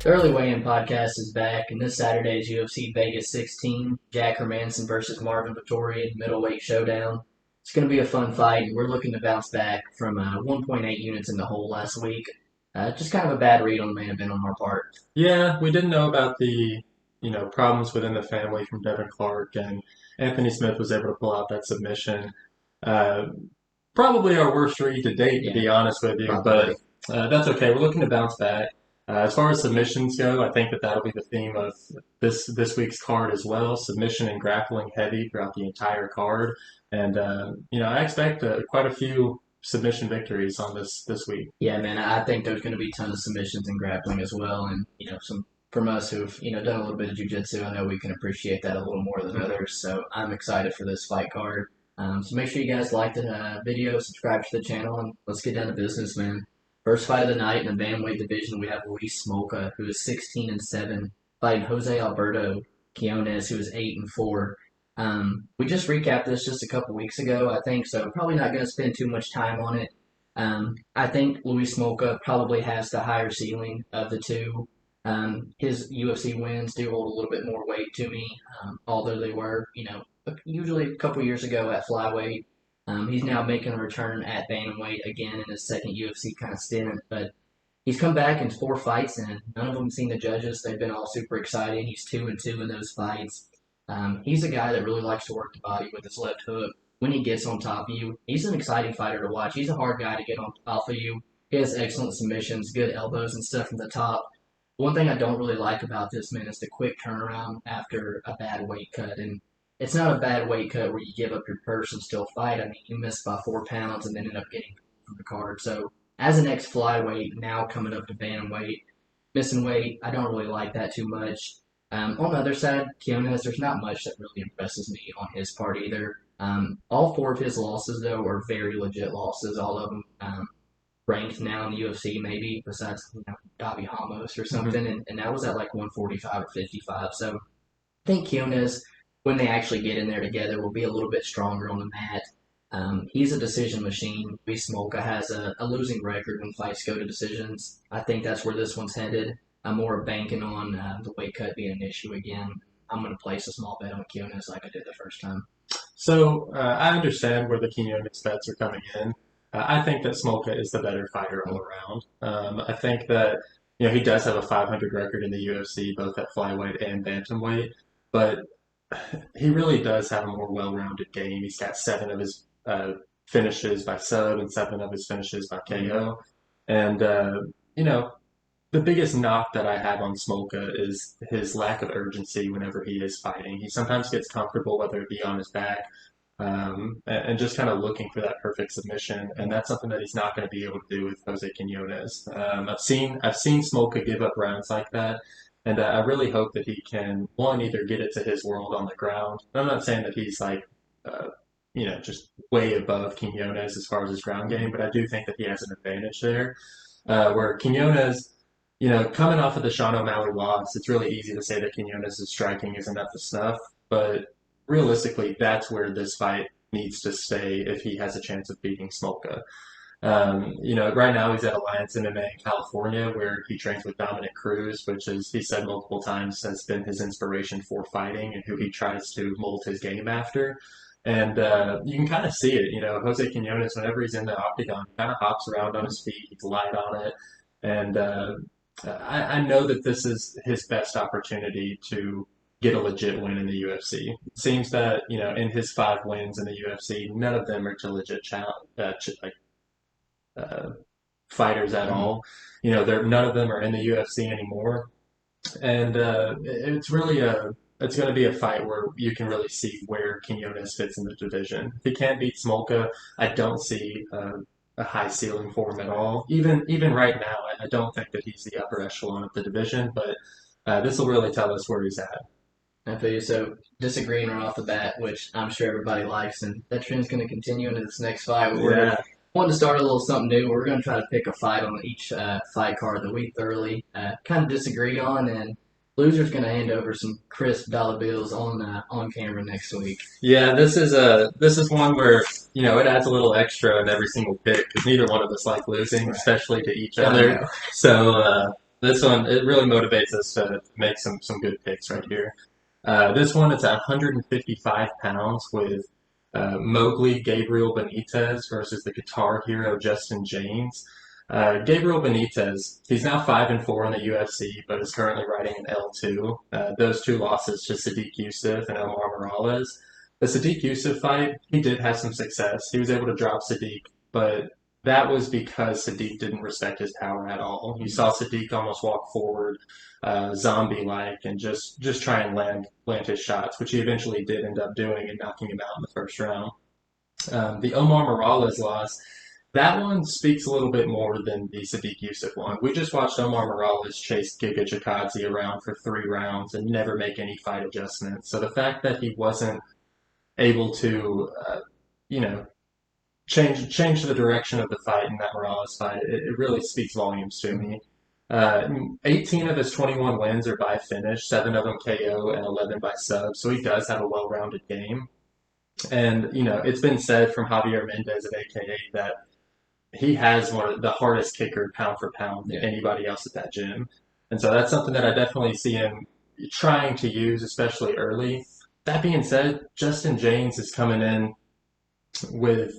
The early weigh-in podcast is back, and this Saturday is UFC Vegas 16, Jack Hermansson versus Marvin Vettori in middleweight showdown. It's going to be a fun fight, and we're looking to bounce back from 1.8 units in the hole last week. Just kind of a bad read on the main event on our part. Yeah, we didn't know about the, problems within the family from Devin Clark, and Anthony Smith was able to pull out that submission. Uh, Probably our worst read to date, to Yeah, be honest with you, probably. but that's okay. We're looking to bounce back. As far as submissions go, I think that that'll be the theme of this week's card as well. Submission and grappling heavy throughout the entire card, and I expect quite a few submission victories on this week. Yeah, man, I think there's going to be a ton of submissions and grappling as well, and some from us who've done a little bit of jujitsu. I know we can appreciate that a little more than others. So I'm excited for this fight card. So make sure you guys like the video, subscribe to the channel, and let's get down to business, man. First fight of the night in the bantamweight division, we have Smolka, who is 16-7, fighting Jose Alberto Quinonez, who is 8-4. We just recapped this just a couple weeks ago, I think, so probably not going to spend too much time on it. I think Smolka probably has the higher ceiling of the two. His UFC wins do hold a little bit more weight to me, although they were, usually a couple years ago at flyweight. He's now making a return at bantamweight again in his second UFC kind of stint, but he's come back in 4 fights and none of them seen the judges. They've been all super exciting. He's 2-2 in those fights. He's a guy that really likes to work the body with his left hook. When he gets on top of you, he's an exciting fighter to watch. He's a hard guy to get on off of you. He has excellent submissions, good elbows and stuff from the top. One thing I don't really like about this man is the quick turnaround after a bad weight cut. And it's not a bad weight cut where you give up your purse and still fight. I mean, you missed by 4 pounds and then end up getting from the card. So as an ex flyweight, now coming up to bantamweight, missing weight, I don't really like that too much. On the other side, Quinonez, there's not much that really impresses me on his part either. All 4 of his losses, though, are very legit losses. All of them ranked now in the UFC, maybe, besides Davi Ramos or something. And that was at like 145 or 55. So I think Quinonez, when they actually get in there together, will be a little bit stronger on the mat. He's a decision machine. Smolka has a losing record when fights go to decisions. I think that's where this one's headed. I'm more banking on the weight cut being an issue again. I'm going to place a small bet on Quinonez like I did the first time. So I understand where the Quinonez bets are coming in. I think that Smolka is the better fighter all around. I think that he does have a 500 record in the UFC, both at flyweight and bantamweight, but he really does have a more well-rounded game. He's got 7 of his finishes by sub and 7 of his finishes by KO. And, the biggest knock that I have on Smolka is his lack of urgency whenever he is fighting. He sometimes gets comfortable, whether it be on his back, and just kind of looking for that perfect submission. And that's something that he's not going to be able to do with Jose Quinonez. I've seen Smolka give up rounds like that. And I really hope that he can, one, either get it to his world on the ground. I'm not saying that he's like, just way above Quinonez as far as his ground game, but I do think that he has an advantage there. Where Quinonez, coming off of the Sean O'Malley loss, it's really easy to say that Quinonez's striking isn't up to snuff, but realistically, that's where this fight needs to stay if he has a chance of beating Smolka. Right now he's at Alliance MMA in California where he trains with Dominic Cruz, which is, he said multiple times, has been his inspiration for fighting and who he tries to mold his game after. And you can kind of see it, Jose Quinonez, whenever he's in the octagon, kind of hops around on his feet, he's light on it. And I know that this is his best opportunity to get a legit win in the UFC. It seems that, in his 5 wins in the UFC, none of them are to legit fighters at all. None of them are in the UFC anymore, and it's really it's going to be a fight where you can really see where Quinonez fits in the division. If he can't beat Smolka, I don't see a high ceiling for him at all. Even right now, I don't think that he's the upper echelon of the division, but this will really tell us where he's at. I feel you. So disagreeing right off the bat, which I'm sure everybody likes, and that trend's going to continue into this next fight. We're wanting to start a little something new. We're going to try to pick a fight on each fight card that we thoroughly kind of disagree on, and loser's going to hand over some crisp dollar bills on camera next week. Yeah, this is one where it adds a little extra in every single pick because neither one of us like losing, right, especially to each other. So This one, it really motivates us to make some good picks right here. This one, it's at 155 pounds with Mowgli Gabriel Benitez versus the guitar hero Justin Jaynes. Gabriel Benitez, he's now 5-4 in the UFC, but is currently riding an L2. Those two losses to Sadiq Youssef and Omar Morales. The Sadiq Youssef fight, he did have some success. He was able to drop Sadiq, but that was because Sadiq didn't respect his power at all. You saw Sadiq almost walk forward, zombie-like, and just try and land his shots, which he eventually did end up doing and knocking him out in the first round. The Omar Morales loss, that one speaks a little bit more than the Sadiq Youssef one. We just watched Omar Morales chase Giga Chikadze around for 3 rounds and never make any fight adjustments. So the fact that he wasn't able to, you know, change the direction of the fight in that Morales fight, it really speaks volumes to me. 18 of his 21 wins are by finish, 7 of them KO, and 11 by sub. So he does have a well-rounded game. And, it's been said from Javier Mendez at AKA that he has one of the hardest kicker pound for pound than anybody else at that gym. And so that's something that I definitely see him trying to use, especially early. That being said, Justin Jaynes is coming in with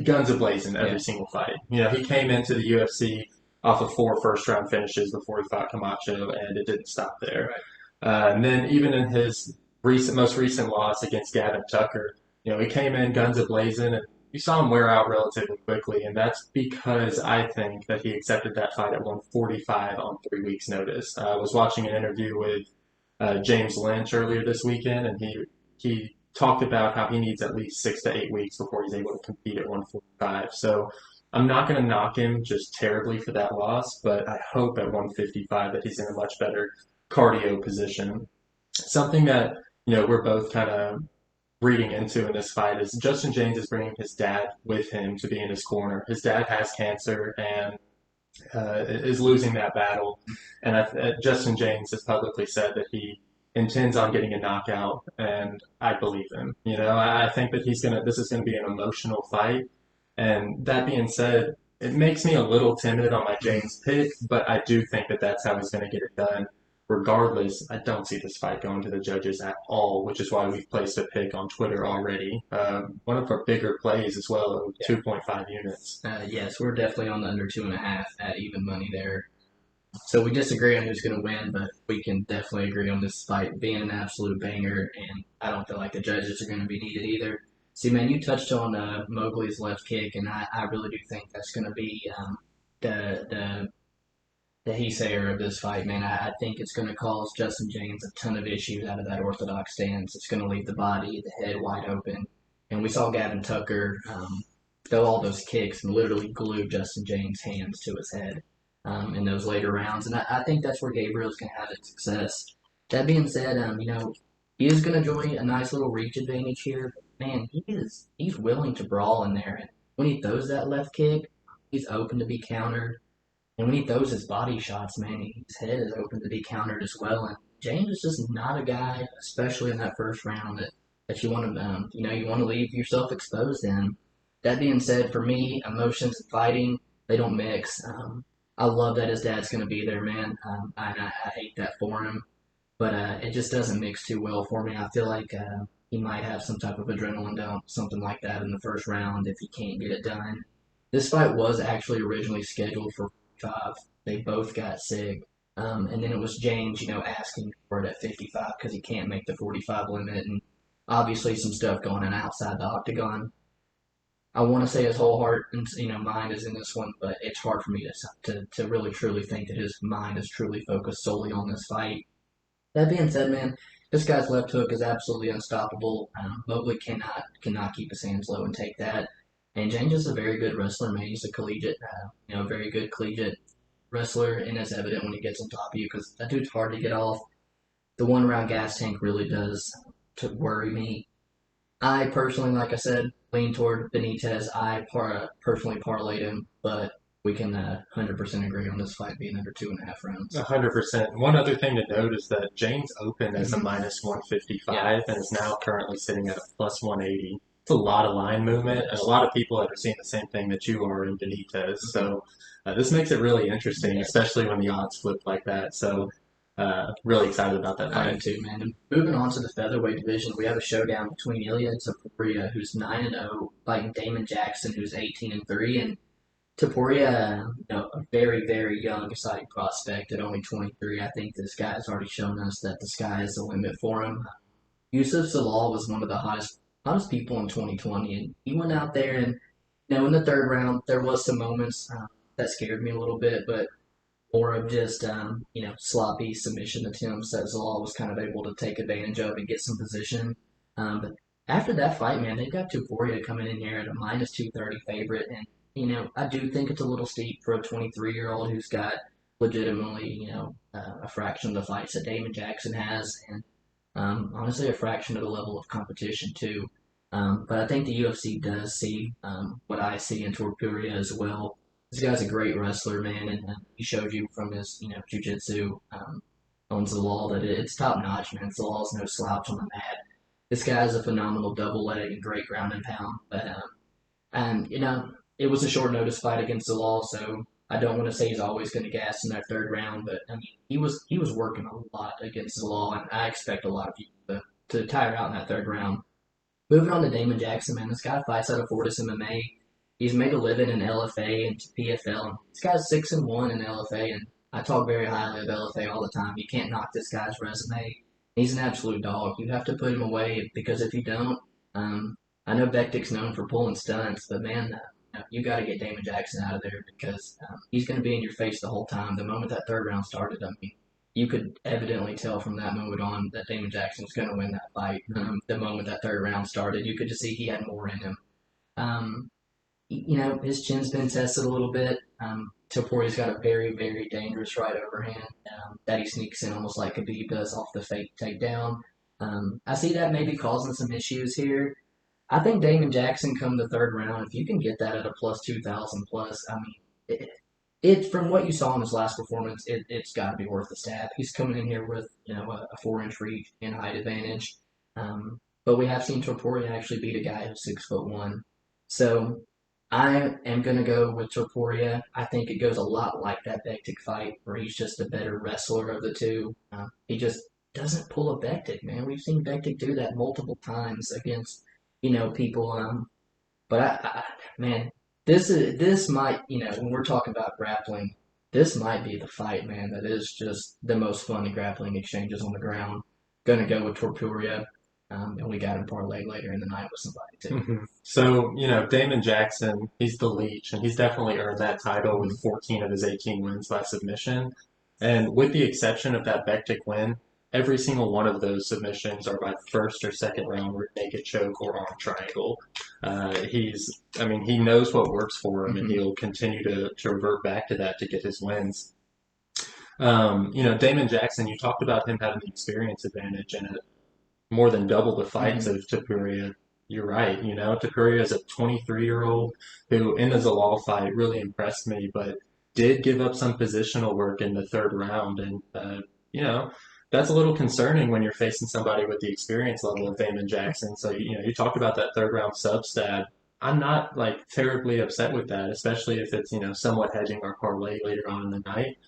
guns ablazing every single fight. He came into the UFC off of 4 first-round finishes before he fought Camacho, and it didn't stop there. Right. And then even in his most recent loss against Gavin Tucker, he came in guns ablazing, and you saw him wear out relatively quickly, and that's because I think that he accepted that fight at 145 on 3 weeks' notice. I was watching an interview with James Lynch earlier this weekend, and he talked about how he needs at least 6 to 8 weeks before he's able to compete at 145. So I'm not going to knock him just terribly for that loss, but I hope at 155 that he's in a much better cardio position. Something that, we're both kind of reading into in this fight is Justin Jaynes is bringing his dad with him to be in his corner. His dad has cancer and is losing that battle. And Justin Jaynes has publicly said that he intends on getting a knockout, and I believe him. I think that this is gonna be an emotional fight. And that being said, it makes me a little timid on my Jaynes pick, but I do think that that's how he's gonna get it done. Regardless, I don't see this fight going to the judges at all, which is why we've placed a pick on Twitter already. One of our bigger plays as well, 2.5 units. Yes, we're definitely on the under 2.5 at even money there. So we disagree on who's going to win, but we can definitely agree on this fight being an absolute banger, and I don't feel like the judges are going to be needed either. See, man, you touched on Mowgli's left kick, and I really do think that's going to be the he sayer of this fight, man. I think it's going to cause Justin Jaynes a ton of issues out of that orthodox stance. It's going to leave the body, the head wide open. And we saw Gavin Tucker throw all those kicks and literally glue Justin Jaynes' hands to his head in those later rounds. And I think that's where Gabriel's going to have his success. That being said, he is going to enjoy a nice little reach advantage here. But man, he's willing to brawl in there. And when he throws that left kick, he's open to be countered. And when he throws his body shots, man, his head is open to be countered as well. And Jaynes is just not a guy, especially in that first round, that you want to, you want to leave yourself exposed in. That being said, for me, emotions and fighting, they don't mix. I love that his dad's going to be there, man. I hate that for him. But it just doesn't mix too well for me. I feel like he might have some type of adrenaline dump, something like that in the first round if he can't get it done. This fight was actually originally scheduled for 5. They both got sick. And then it was Jaynes, asking for it at 55 because he can't make the 45 limit. And obviously some stuff going on outside the octagon. I want to say his whole heart and mind is in this one, but it's hard for me to really truly think that his mind is truly focused solely on this fight. That being said, man, this guy's left hook is absolutely unstoppable. Mowgli cannot keep his hands low and take that. And Jaynes is a very good wrestler, man. He's a collegiate, very good collegiate wrestler, and it's evident when he gets on top of you because that dude's hard to get off. The one-round gas tank really does worry me. I personally, like I said, lean toward Benitez. I personally parlayed him, but we can 100% agree on this fight being under 2.5 rounds. 100%. One other thing to note is that Jaynes opened as a minus 155 and is now currently sitting at a plus 180. it's a lot of line movement and a lot of people that are seeing the same thing that you are in Benitez. So this makes it really interesting, especially when the odds flip like that. So really excited about that I am fight. too, man. And moving on to the featherweight division, we have a showdown between Ilia and Topuria, who's 9-0, fighting Damon Jackson, who's 18-3, and Topuria, a very, very young, exciting prospect at only 23. I think this guy has already shown us that the sky is the limit for him. Yusuf Zalal was one of the hottest people in 2020, and he went out there and in the third round there was some moments that scared me a little bit, but more of just sloppy submission attempts that Zalal was kind of able to take advantage of and get some position. But after that fight, man, they've got Tuporia coming in here at a minus 230 favorite, and I do think it's a little steep for a 23-year-old who's got legitimately a fraction of the fights that Damon Jackson has, and honestly a fraction of the level of competition too. But I think the UFC does see what I see in Topuria as well. This guy's a great wrestler, man, and he showed you from his, jiu-jitsu on Zalal that it's top notch, man. Zalal's no slouch on the mat. This guy's a phenomenal double leg and great ground and pound. But it was a short notice fight against Zalal, so I don't want to say he's always going to gas in that third round. But I mean, he was working a lot against Zalal, and I expect a lot of people to tire out in that third round. Moving on to Damon Jackson, man, this guy fights out of Fortis MMA. He's made a living in LFA and PFL. This guy's 6-1 in LFA, and I talk very highly of LFA all the time. You can't knock this guy's resume. He's an absolute dog. You have to put him away because if you don't, I know Bektik's known for pulling stunts, but man, you got to get Damon Jackson out of there because he's going to be in your face the whole time. The moment that third round started, I mean, you could evidently tell from that moment on that Damon Jackson was going to win that fight. The moment that third round started, you could just see he had more in him. Um, his chin's been tested a little bit. Topuria's got a very, very dangerous right overhand that he sneaks in almost like Khabib does off the fake takedown. I see that maybe causing some issues here. I think Damon Jackson come the third round, if you can get that at a plus 2,000 plus, I mean, it from what you saw in his last performance, it's got to be worth the stab. He's coming in here with a 4-inch reach and height advantage, but we have seen Topuria actually beat a guy who's 6'1". So I am going to go with Topuria. I think it goes a lot like that Bektik fight where he's just a better wrestler of the two. He just doesn't pull a Bektik, man. We've seen Bektik do that multiple times against people. But man, this might when we're talking about grappling, this might be the fight, man. That is just the most fun grappling exchanges on the ground. Gonna go with Topuria, and we got him parlay later in the night with somebody too. So, Damon Jackson, he's the leech, and he's definitely earned that title with 14 of his 18 wins by submission. And with the exception of that Bektik win, every single one of those submissions are by first or second round naked choke or arm triangle. He knows what works for him, and he'll continue to revert back to that to get his wins. Damon Jackson, you talked about him having the experience advantage and more than double the fights of Topuria. You're right. Topuria is a 23-year-old who, in the Zalal fight, really impressed me, but did give up some positional work in the third round. And, that's a little concerning when you're facing somebody with the experience level of Damon Jackson. So, you talked about that third round sub stab. I'm not terribly upset with that, especially if it's, somewhat hedging our parlay later on in the night.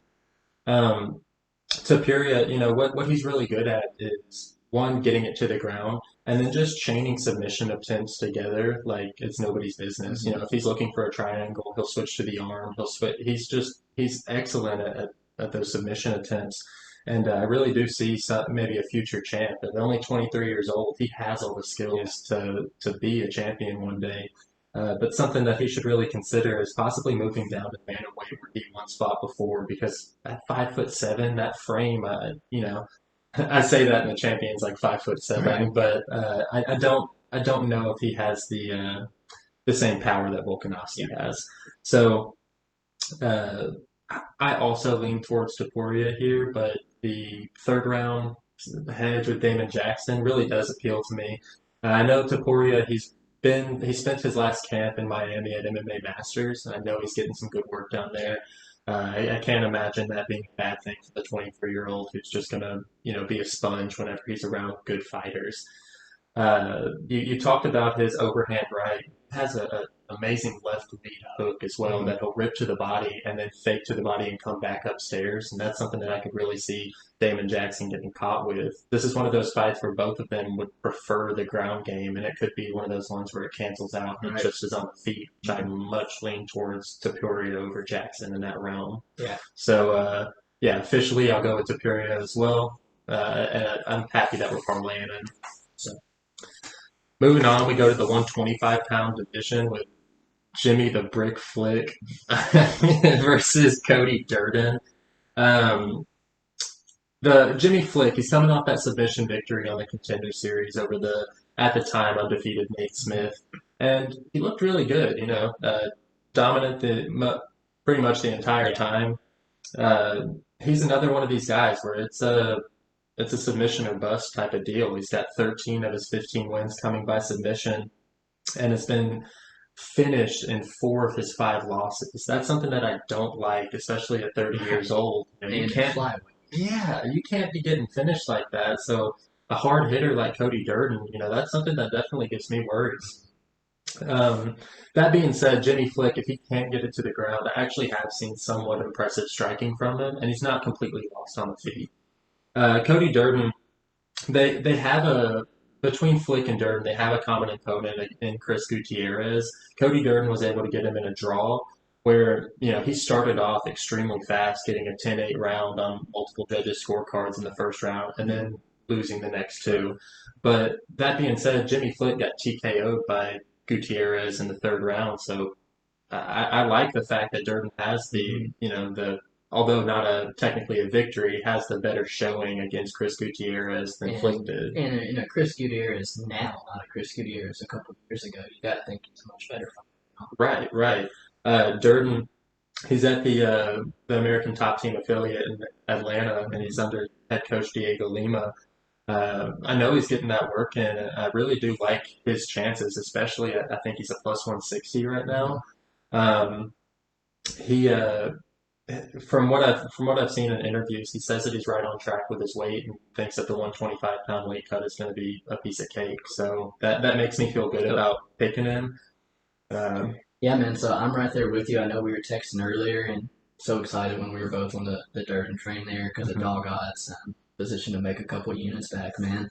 Topuria, what he's really good at is one, getting it to the ground, and then just chaining submission attempts together like it's nobody's business. If he's looking for a triangle, he'll switch to the arm. He'll switch. He's excellent at those submission attempts. And I really do see maybe a future champ. At only 23 years old, he has all the skills to be a champion one day. But something that he should really consider is possibly moving down to bantamweight where he once fought before, because at 5'7", that frame, I say that in the champion's like 5'7", Right. but I don't know if he has the same power that Volkanovski has. So I also lean towards Topuria here, but the third round hedge with Damon Jackson really does appeal to me. I know Topuria, he spent his last camp in Miami at MMA Masters, and I know he's getting some good work down there. I can't imagine that being a bad thing for the 23-year-old who's just gonna, be a sponge whenever he's around good fighters. You talked about his overhand right. Has a amazing left lead hook as well Mhm. that he'll rip to the body and then fake to the body and come back upstairs. And that's something that I could really see Damon Jackson getting caught with. This is one of those fights where both of them would prefer the ground game, and it could be one of those ones where it cancels out and it Right. just is on the feet, which I much lean towards Topuria over Jackson in that realm. Yeah. So, yeah, officially I'll go with Topuria as well. And I'm happy that we're parlaying in. So, moving on, we go to the 125-pound division with Jimmy the Brick Flick versus Cody Durden. Um, the Jimmy Flick, he's coming off that submission victory on the Contender Series over the at the time undefeated Nate Smith, and he looked really good. Dominant pretty much the entire time. Uh, he's another one of these guys where it's a submission or bust type of deal. He's got 13 of his 15 wins coming by submission, and it's been finished in 4 of his 5 losses. That's something that I don't like, especially at 30 years old. You And can't, flyweight. yeah, you can't be getting finished like that. So a hard hitter like Cody Durden, that's something that definitely gives me worries. Um, that being said, Jimmy Flick, if he can't get it to the ground, I actually have seen somewhat impressive striking from him, and he's not completely lost on the feet. Cody Durden, they have a between Flick and Durden, they have a common opponent in Chris Gutierrez. Cody Durden was able to get him in a draw where, he started off extremely fast, getting a 10-8 round on multiple judges' scorecards in the first round, and then losing the next two. But that being said, Jimmy Flick got TKO'd by Gutierrez in the third round, so I like the fact that Durden has the although not technically a victory, has the better showing against Chris Gutierrez than Flick And did. and a Chris Gutierrez now, not a Chris Gutierrez a couple of years ago. You got to think he's a much better fighter. Right, right. Durden, he's at the American Top Team affiliate in Atlanta, and he's under head coach Diego Lima. I know he's getting that work in, and I really do like his chances, especially I think he's a plus 160 right now. Um, he from what I've seen in interviews, he says that he's right on track with his weight and thinks that the 125-pound weight cut is going to be a piece of cake. So that makes me feel good about picking him. Um, Yeah, man. So I'm right there with you. I know we were texting earlier, and so excited when we were both on the Durden train there because of mhm. Dog Odds position to make a couple units back, man.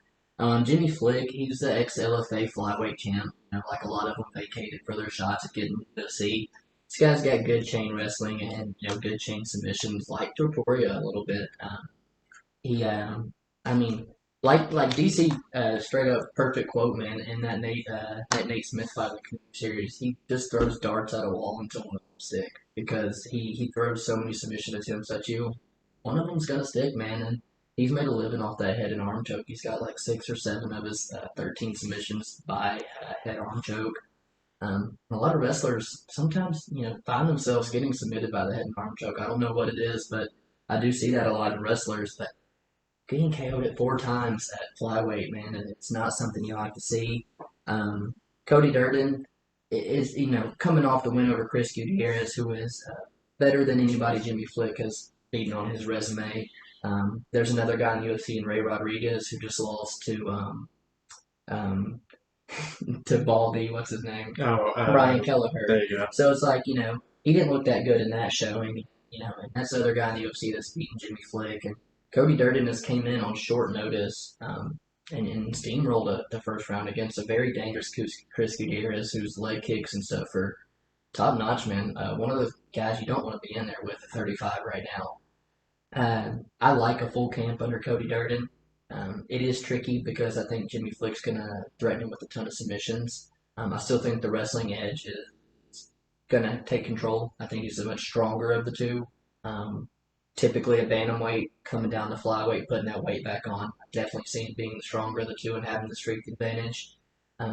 Jimmy Flick, he's the ex-LFA flyweight champ. Like a lot of them vacated for their shots at getting UFC. This guy's got good chain wrestling and good chain submissions, like Topuria a little bit. He, I mean, like DC, straight up perfect quote, man. In that Nate Smith fight with the series, he just throws darts at a wall until one of them stick because he throws so many submission attempts at you. One of them's gonna stick, man, and he's made a living off that head and arm choke. He's got like 6 or 7 of his 13 submissions by head arm choke. A lot of wrestlers sometimes, find themselves getting submitted by the head and arm choke. I don't know what it is, but I do see that a lot in wrestlers. But getting KO'd at 4 times at flyweight, man, and it's not something you like to see. Cody Durden is, coming off the win over Chris Gutierrez, who is better than anybody Jimmy Flick has beaten on his resume. There's another guy in the UFC, in Ray Rodriguez, who just lost um, to Baldy, what's his name? Oh, Brian Kelleher. there you go. So it's like, he didn't look that good in that showing, and that's the other guy in the UFC that's beaten Jimmy Flick. And Cody Durden just came in on short notice and steamrolled the first round against a very dangerous Chris Gutierrez, whose leg kicks and stuff are top notch, man. One of the guys you don't want to be in there with at 35 right now. I like a full camp under Cody Durden. It is tricky because I think Jimmy Flick's going to threaten him with a ton of submissions. I still think the wrestling edge is going to take control. I think he's the much stronger of the two. Typically, a bantamweight coming down to flyweight, putting that weight back on. I definitely see him being the stronger of the two and having the strength advantage.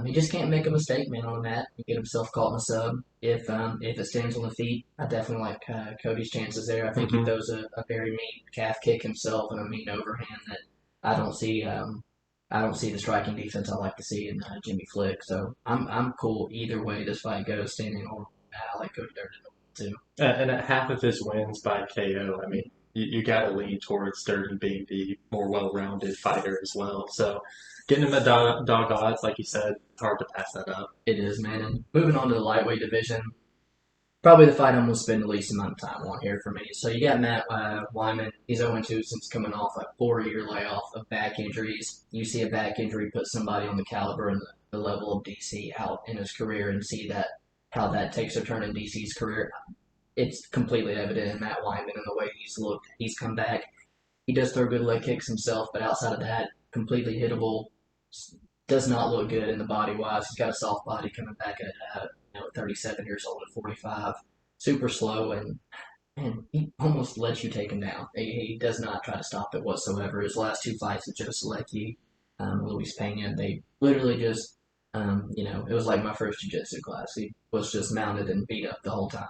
He just can't make a mistake, man, on that and get himself caught in a sub. If it stands on the feet, I definitely like Cody's chances there. I think he hmm throws a very mean calf kick himself and a mean overhand that I don't see. I don't see the striking defense I like to see in Jimmy Flick. So I'm cool either way this fight goes. Standing on, I like Cody Durden too. And at half of his wins by KO, I mean, you got to lean towards Durden being the more well-rounded fighter as well. So getting him at dog odds, like you said, hard to pass that up. It is, man. And moving on to the lightweight division, probably the fight I'm going to spend the least amount of time on here for me. So you got Matt Wiman. He's 0-2 since coming off a 4-year layoff of back injuries. You see a back injury put somebody on the caliber and the level of DC out in his career, and see that how that takes a turn in DC's career. It's completely evident in Matt Wiman and the way he's looked. He's come back. He does throw good leg kicks himself, but outside of that, completely hittable. Does not look good in the body wise. He's got a soft body coming back at 37 years old at 45. Super slow, and he almost lets you take him down. He does not try to stop it whatsoever. His last 2 fights with Joe Selecki, Luis Pena, they literally just, it was like my first jiu-jitsu class. He was just mounted and beat up the whole time.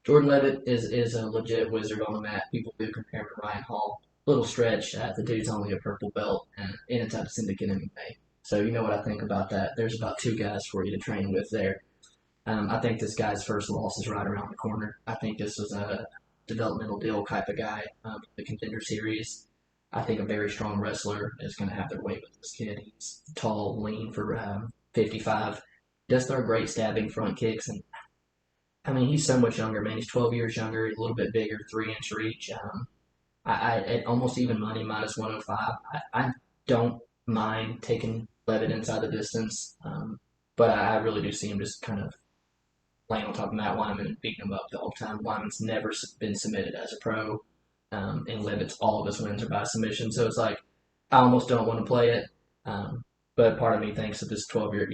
Jordan Leavitt is a legit wizard on the mat. People do compare him to Ryan Hall. Little stretch. The dude's only a purple belt in a type of syndicate MMA. So you know what I think about that. There's about 2 guys for you to train with there. I think this guy's first loss is right around the corner. I think this was a developmental deal type of guy, the Contender Series. I think a very strong wrestler is going to have their way with this kid. He's tall, lean for 55. Does throw great stabbing front kicks, and I mean, he's so much younger, man. He's 12 years younger, a little bit bigger, 3-inch reach. At almost even money, minus 105. I don't mind taking Leavitt inside the distance, but I really do see him just kind of laying on top of Matt Wiman and beating him up the whole time. Wyman's never been submitted as a pro, and Leavitt's all of his wins are by submission. So it's like I almost don't want to play it, but part of me thinks that this 12-year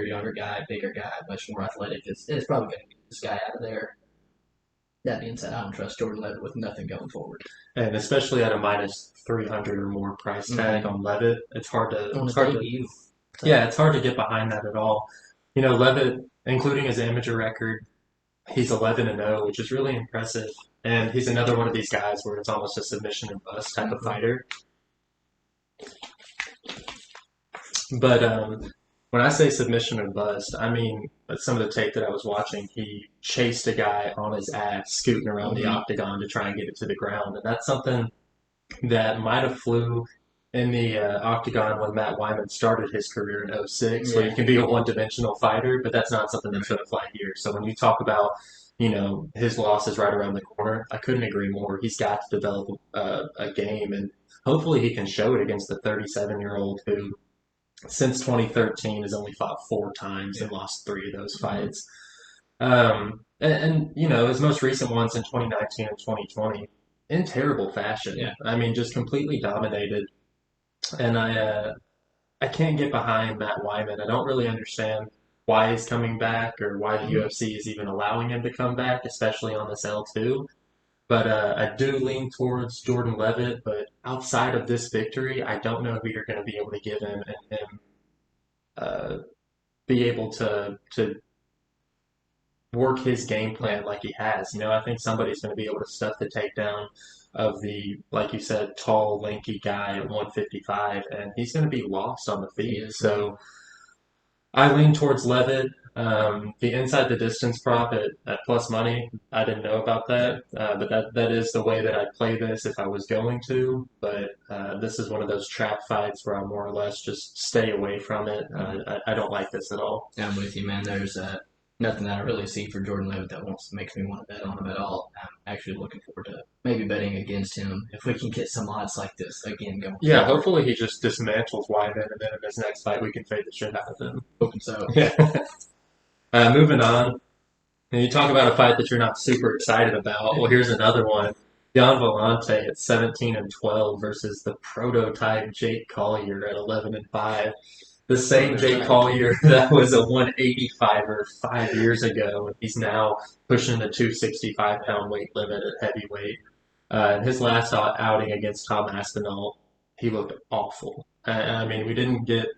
younger guy, bigger guy, much more athletic, is probably going to get this guy out of there. That being said, I don't trust Jordan Leavitt with nothing going forward. And especially at a minus 300 or more price tag on Leavitt, it's hard to it's hard to get behind that at all. Leavitt, including his amateur record, he's 11-0, which is really impressive. And he's another one of these guys where it's almost a submission and bust type of fighter. But when I say submission and bust, I mean some of the tape that I was watching, he chased a guy on his ass, scooting around the octagon to try and get it to the ground. And that's something that might have flew in the octagon when Matt Wiman started his career in 06, where you can be a one-dimensional fighter, but that's not something that's going to fly here. So when you talk about, his loss is right around the corner, I couldn't agree more. He's got to develop a game, and hopefully he can show it against the 37-year-old who, since 2013, has only fought 4 times and lost 3 of those fights. His most recent ones in 2019 and 2020, in terrible fashion. Yeah. I mean, just completely dominated. And I can't get behind Matt Wiman. I don't really understand why he's coming back or why the UFC is even allowing him to come back, especially on this L2. But I do lean towards Jordan Leavitt. But outside of this victory, I don't know who you're going to be able to give him and him be able to work his game plan like he has. I think somebody's going to be able to stuff the takedown of the, like you said, tall, lanky guy at 155, and he's going to be lost on the feet. So I lean towards Leavitt. The inside the distance prop at plus money, I didn't know about that, but that is the way that I'd play this if I was going to. But this is one of those trap fights where I more or less just stay away from it. I don't like this at all. I'm with you, man. There's nothing that I really see for Jordan Leavitt that makes me want to bet on him at all. I'm actually looking forward to maybe betting against him if we can get some odds like this again going. Yeah, hopefully he just dismantles Wyman, and then in his next fight we can fade the shit out of him. Hoping so. Yeah. Moving on. And you talk about a fight that you're not super excited about. Well, here's another one. Gian Villante at 17-12 versus the prototype Jake Collier at 11-5. The same Jake Collier that was a 185er 5 years ago. He's now pushing the 265-pound weight limit at heavyweight. His last outing against Tom Aspinall, he looked awful. I mean, we didn't get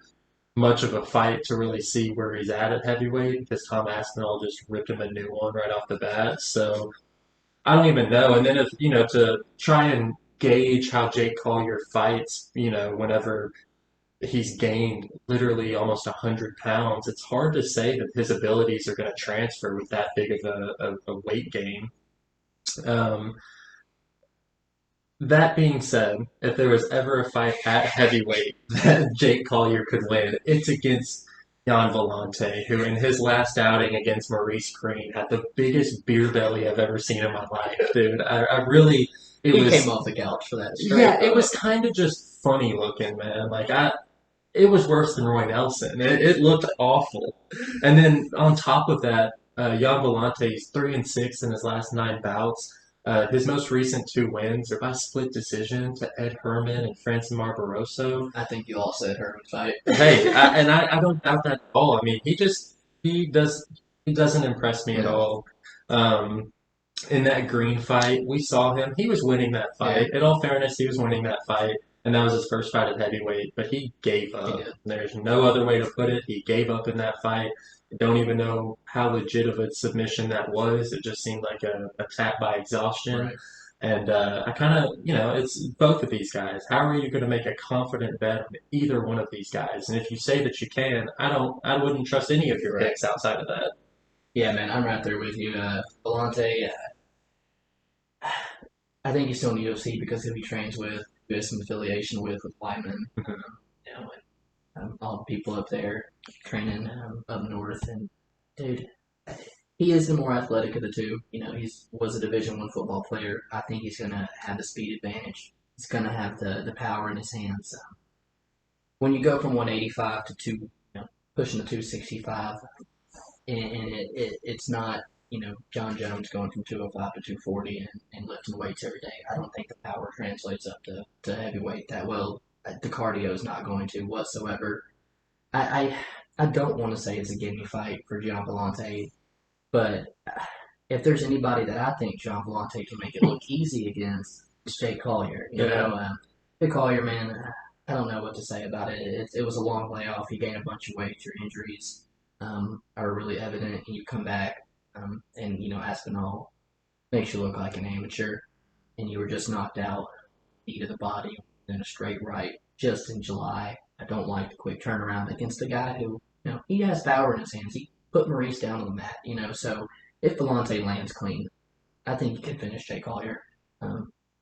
much of a fight to really see where he's at heavyweight because Tom Aspinall just ripped him a new one right off the bat. So I don't even know. And then if, to try and gauge how Jake Collier fights, whenever he's gained literally almost 100 pounds, it's hard to say that his abilities are going to transfer with that big of a weight gain. That being said, if there was ever a fight at heavyweight that Jake Collier could win, it's against Jan Villante, who in his last outing against Maurice Green had the biggest beer belly I've ever seen in my life, dude. I really, it He came was, off the couch for that straight yeah, it up. was kind of just funny looking, man. It was worse than Roy Nelson. It looked awful. And then on top of that, Jan Villante is 3-6 in his last 9 bouts. His most recent 2 wins are by split decision to Ed Herman and Francis Barbarosso. I think you all said Herman fight. Hey, I don't doubt that at all. I mean, he does he doesn't impress me at Yeah, all. Um, in that Green fight, we saw him. He was winning that yeah, fight. In all fairness, he was winning that fight, and that was his first fight at heavyweight. But he gave he up. did. There's no other way to put it. He gave up in that fight. I don't even know how legit of a submission that was. It just seemed like a tap by exhaustion. Right. And I kind of, it's both of these guys. How are you going to make a confident bet on either one of these guys? And if you say that you can, I wouldn't trust any of your Right. picks outside of that. Yeah, man, I'm right there with you. Villante, I think he's still in the UFC because who he trains with, who has some affiliation with Wiman. You know, all the people up there training up north. And dude, he is the more athletic of the two. You know, he's was a Division I football player. I think he's gonna have the speed advantage. He's gonna have the power in his hands. When you go from 185 to pushing the 265, and it's not John Jones going from 205 to 240 and lifting weights every day. I don't think the power translates up to heavyweight that well. The cardio is not going to whatsoever. I I don't want to say it's a gimme fight for Gian Villante, but if there's anybody that I think Gian Villante can make it look easy against, it's Jake Collier. Yeah. Jake Collier, man, I don't know what to say about it. It was a long layoff. He gained a bunch of weight. Your injuries are really evident. You come back, and Aspinall makes you look like an amateur, and you were just knocked out, knee to the body, in a straight right just in July. I don't like the quick turnaround against a guy who, he has power in his hands. He put Maurice down on the mat, so if Villante lands clean, I think he can finish Jay Collier.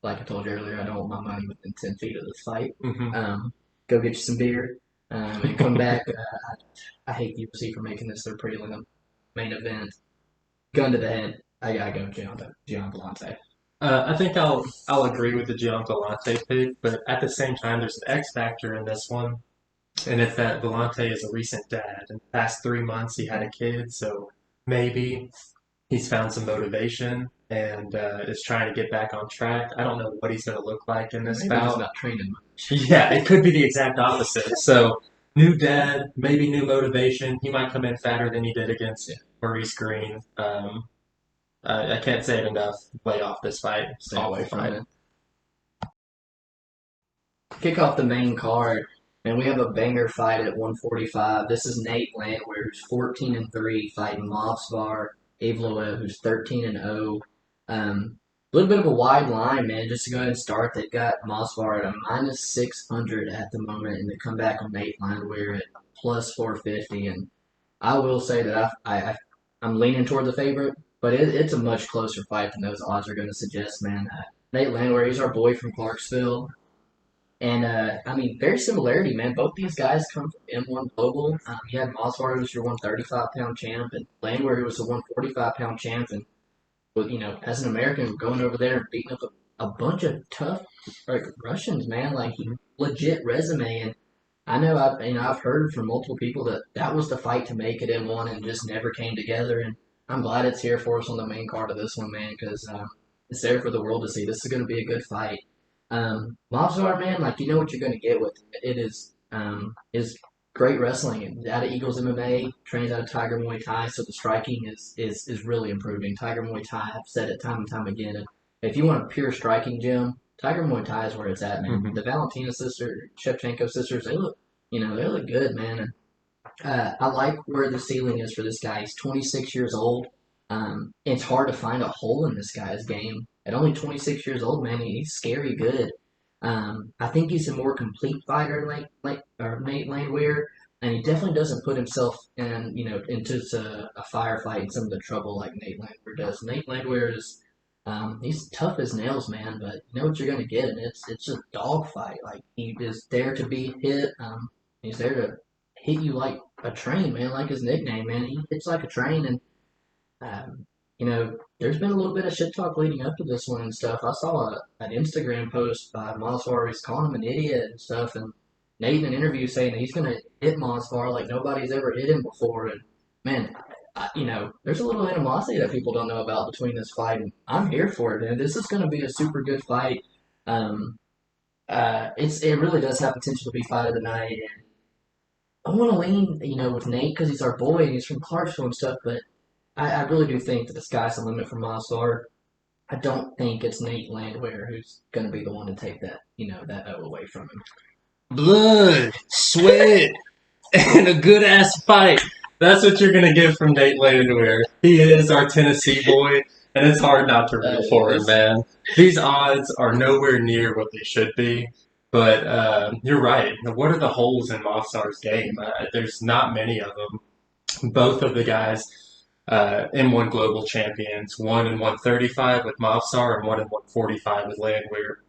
Like I told you earlier, I don't want my money within 10 feet of this fight. Hmm. Go get you some beer and come back. I hate the UFC for making this their prelim main event. Gun to the head. I gotta go Gian Villante. I think I'll agree with the Gian Villante pick, but at the same time, there's an X factor in this one, and it's that Villante is a recent dad. In the past 3 months, he had a kid, so maybe he's found some motivation and is trying to get back on track. I don't know what he's going to look like in this Maybe he's bout. not training much. Yeah, it could be the exact opposite. So, new dad, maybe new motivation. He might come in fatter than he did against Yeah, Maurice Green. I can't say it enough. Play off this fight. stay Awful away from fight. it. Kick off the main card, and we have a banger fight at 145. This is Nate Landwehr, who's 14-3, fighting Movsar Evloev, who's 13-0. A little bit of a wide line, man. Just to go ahead and start, they've got Movsar at a minus 600 at the moment, and they come back on Nate Landwehr at plus 450. And I will say that I'm leaning toward the favorite, but it's a much closer fight than those odds are going to suggest, man. Nate Landwehr, he's our boy from Clarksville. And I mean, very similarity, man. Both these guys come from M1 Global. You had Mosvar, who was your 135-pound champ, and Landwehr, who was the 145-pound champ. And but as an American, going over there and beating up a bunch of tough like Russians, man, like legit resume. And I know I've heard from multiple people that that was the fight to make it M1 and just never came together. And I'm glad it's here for us on the main card of this one, man, because it's there for the world to see. This is going to be a good fight. Movsar, man, like you know what you're going to get with it is great wrestling. Out of Eagles MMA, trains out of Tiger Muay Thai, so the striking is really improving. Tiger Muay Thai, I've said it time and time again. And if you want a pure striking gym, Tiger Muay Thai is where it's at, man. Hmm. The Valentina sister, Shevchenko sisters, they look good, man. And I like where the ceiling is for this guy. He's 26 years old. It's hard to find a hole in this guy's game. At only 26 years old, man, he's scary good. I think he's a more complete fighter, or Nate Landwehr, and he definitely doesn't put himself into a firefight and some of the trouble like Nate Landwehr does. Nate Landwehr is He's tough as nails, man, but you know what you're gonna get, and it's a dog fight. Like he is there to be hit. He's there to hit you like a train, man. Like his nickname, man. He hits like a train, and you know, there's been a little bit of shit talk leading up to this one and stuff. I saw an Instagram post by Movsar where he's calling him an idiot and stuff, and Nate in an interview saying that he's gonna hit Movsar like nobody's ever hit him before. And man, you know, there's a little animosity that people don't know about between this fight, and I'm here for it, man. This is gonna be a super good fight. Um, it really does have potential to be fight of the night, and I want to lean, you know, with Nate because he's our boy and he's from Clarksville and stuff, but I really do think that the sky's the limit for Movsar. I don't think it's Nate Landwehr who's going to be the one to take that, you know, that O away from him. Blood, sweat, and a good ass fight. That's what you're gonna get from Nate Landwehr. He is our Tennessee boy, and it's hard not to root for him, man. These odds are nowhere near what they should be. But you're right. What are the holes in Mofsar's game? There's not many of them. Both of the guys, M1 global champions, one in 135 with Mofsar and one in 145 with Landwehr.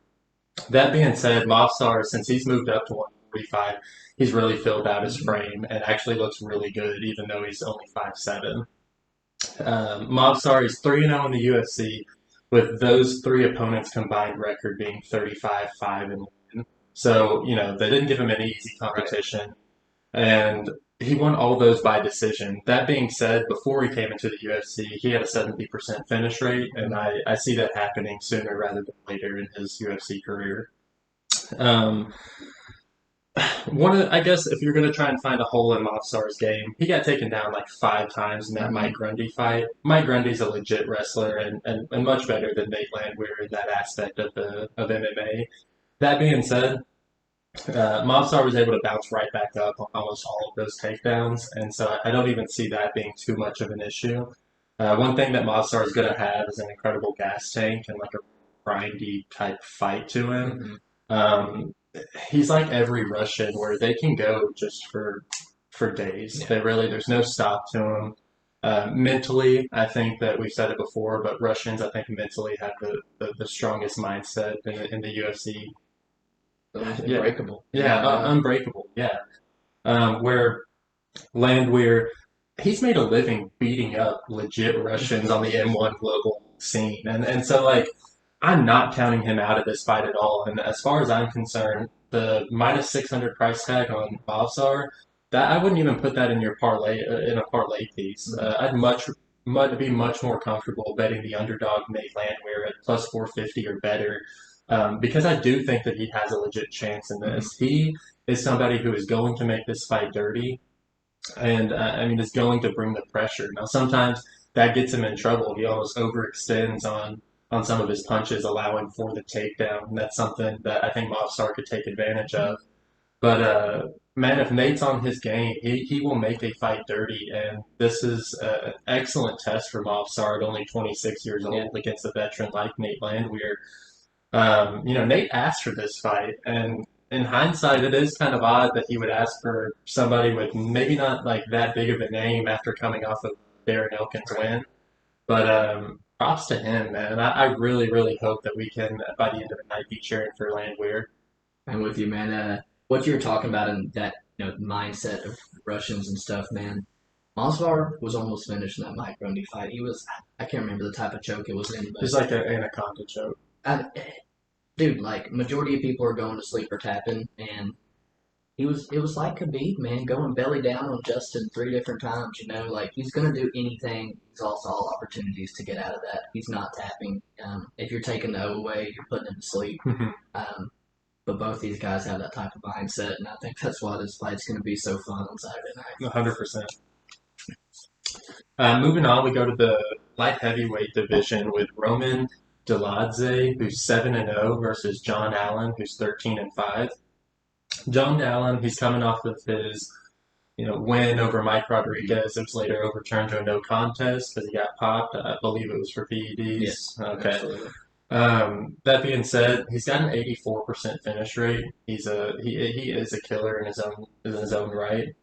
That being said, Mofsar, since he's moved up to 145, he's really filled out his frame and actually looks really good, even though he's only 5'7". Movsar is 3-0 in the UFC, with those three opponents' combined record being 35-5 and 1. So, you know, they didn't give him any easy competition. And he won all those by decision. That being said, before he came into the UFC, he had a 70% finish rate, and I see that happening sooner rather than later in his UFC career. Um, I guess if you're going to try and find a hole in Mofsar's game, he got taken down like 5 times in that Mike Grundy fight. Mike Grundy's a legit wrestler and much better than Nate Landwehr in that aspect of MMA. That being said, Mobstar was able to bounce right back up on almost all of those takedowns, and so I don't even see that being too much of an issue. One thing that Mobstar is going to have is an incredible gas tank and like a grindy type fight to him. He's like every Russian where they can go just for days. Yeah. There's no stop to him. Mentally, I think that we've said it before, but Russians, I think mentally have the strongest mindset in the UFC. Unbreakable. Unbreakable. Yeah. Where Landwehr, he's made a living beating up legit Russians on the M1 global scene, and so like I'm not counting him out of this fight at all. And as far as I'm concerned, the minus 600 price tag on Bavsar, that I wouldn't even put that in your parlay in a parlay piece. I'd be much more comfortable betting the underdog Nate Landwehr at plus 450 or better. Because I do think that he has a legit chance in this. He is somebody who is going to make this fight dirty, and I mean, is going to bring the pressure. Now, sometimes that gets him in trouble. He almost overextends on some of his punches, allowing for the takedown. And that's something that I think Movsar could take advantage of. But man, if Nate's on his game, he will make a fight dirty, and this is an excellent test for Movsar at only 26 years old against a veteran like Nate Landwehr. Nate asked for this fight, and in hindsight, it is kind of odd that he would ask for somebody with maybe not like that big of a name after coming off of Darren Elkins' win. But props to him, man. I really, really hope that we can, by the end of the night, be cheering for Landwehr. I'm with you, man. What you were talking about in that mindset of Russians and stuff, man. Movsar was almost finished in that Mike Grundy fight. I can't remember the type of choke it was in. But it was like an anaconda choke. Dude, like majority of people are going to sleep or tapping, and it was like Khabib, man, going belly down on Justin 3 different times. Like he's gonna do anything. He's also all opportunities to get out of that. He's not tapping. If you're taking the O away, you're putting him to sleep. But both these guys have that type of mindset, and I think that's why this fight's gonna be so fun on Saturday night. 100%. Moving on, we go to the light heavyweight division with Roman Dolidze, who's 7-0, versus John Allan, who's 13-5. John Allan, he's coming off of his, win over Mike Rodriguez. It was later overturned to a no contest because he got popped. I believe it was for PEDs. Yes, okay. Absolutely. That being said, he's got an 84% finish rate. He is a killer in his own right.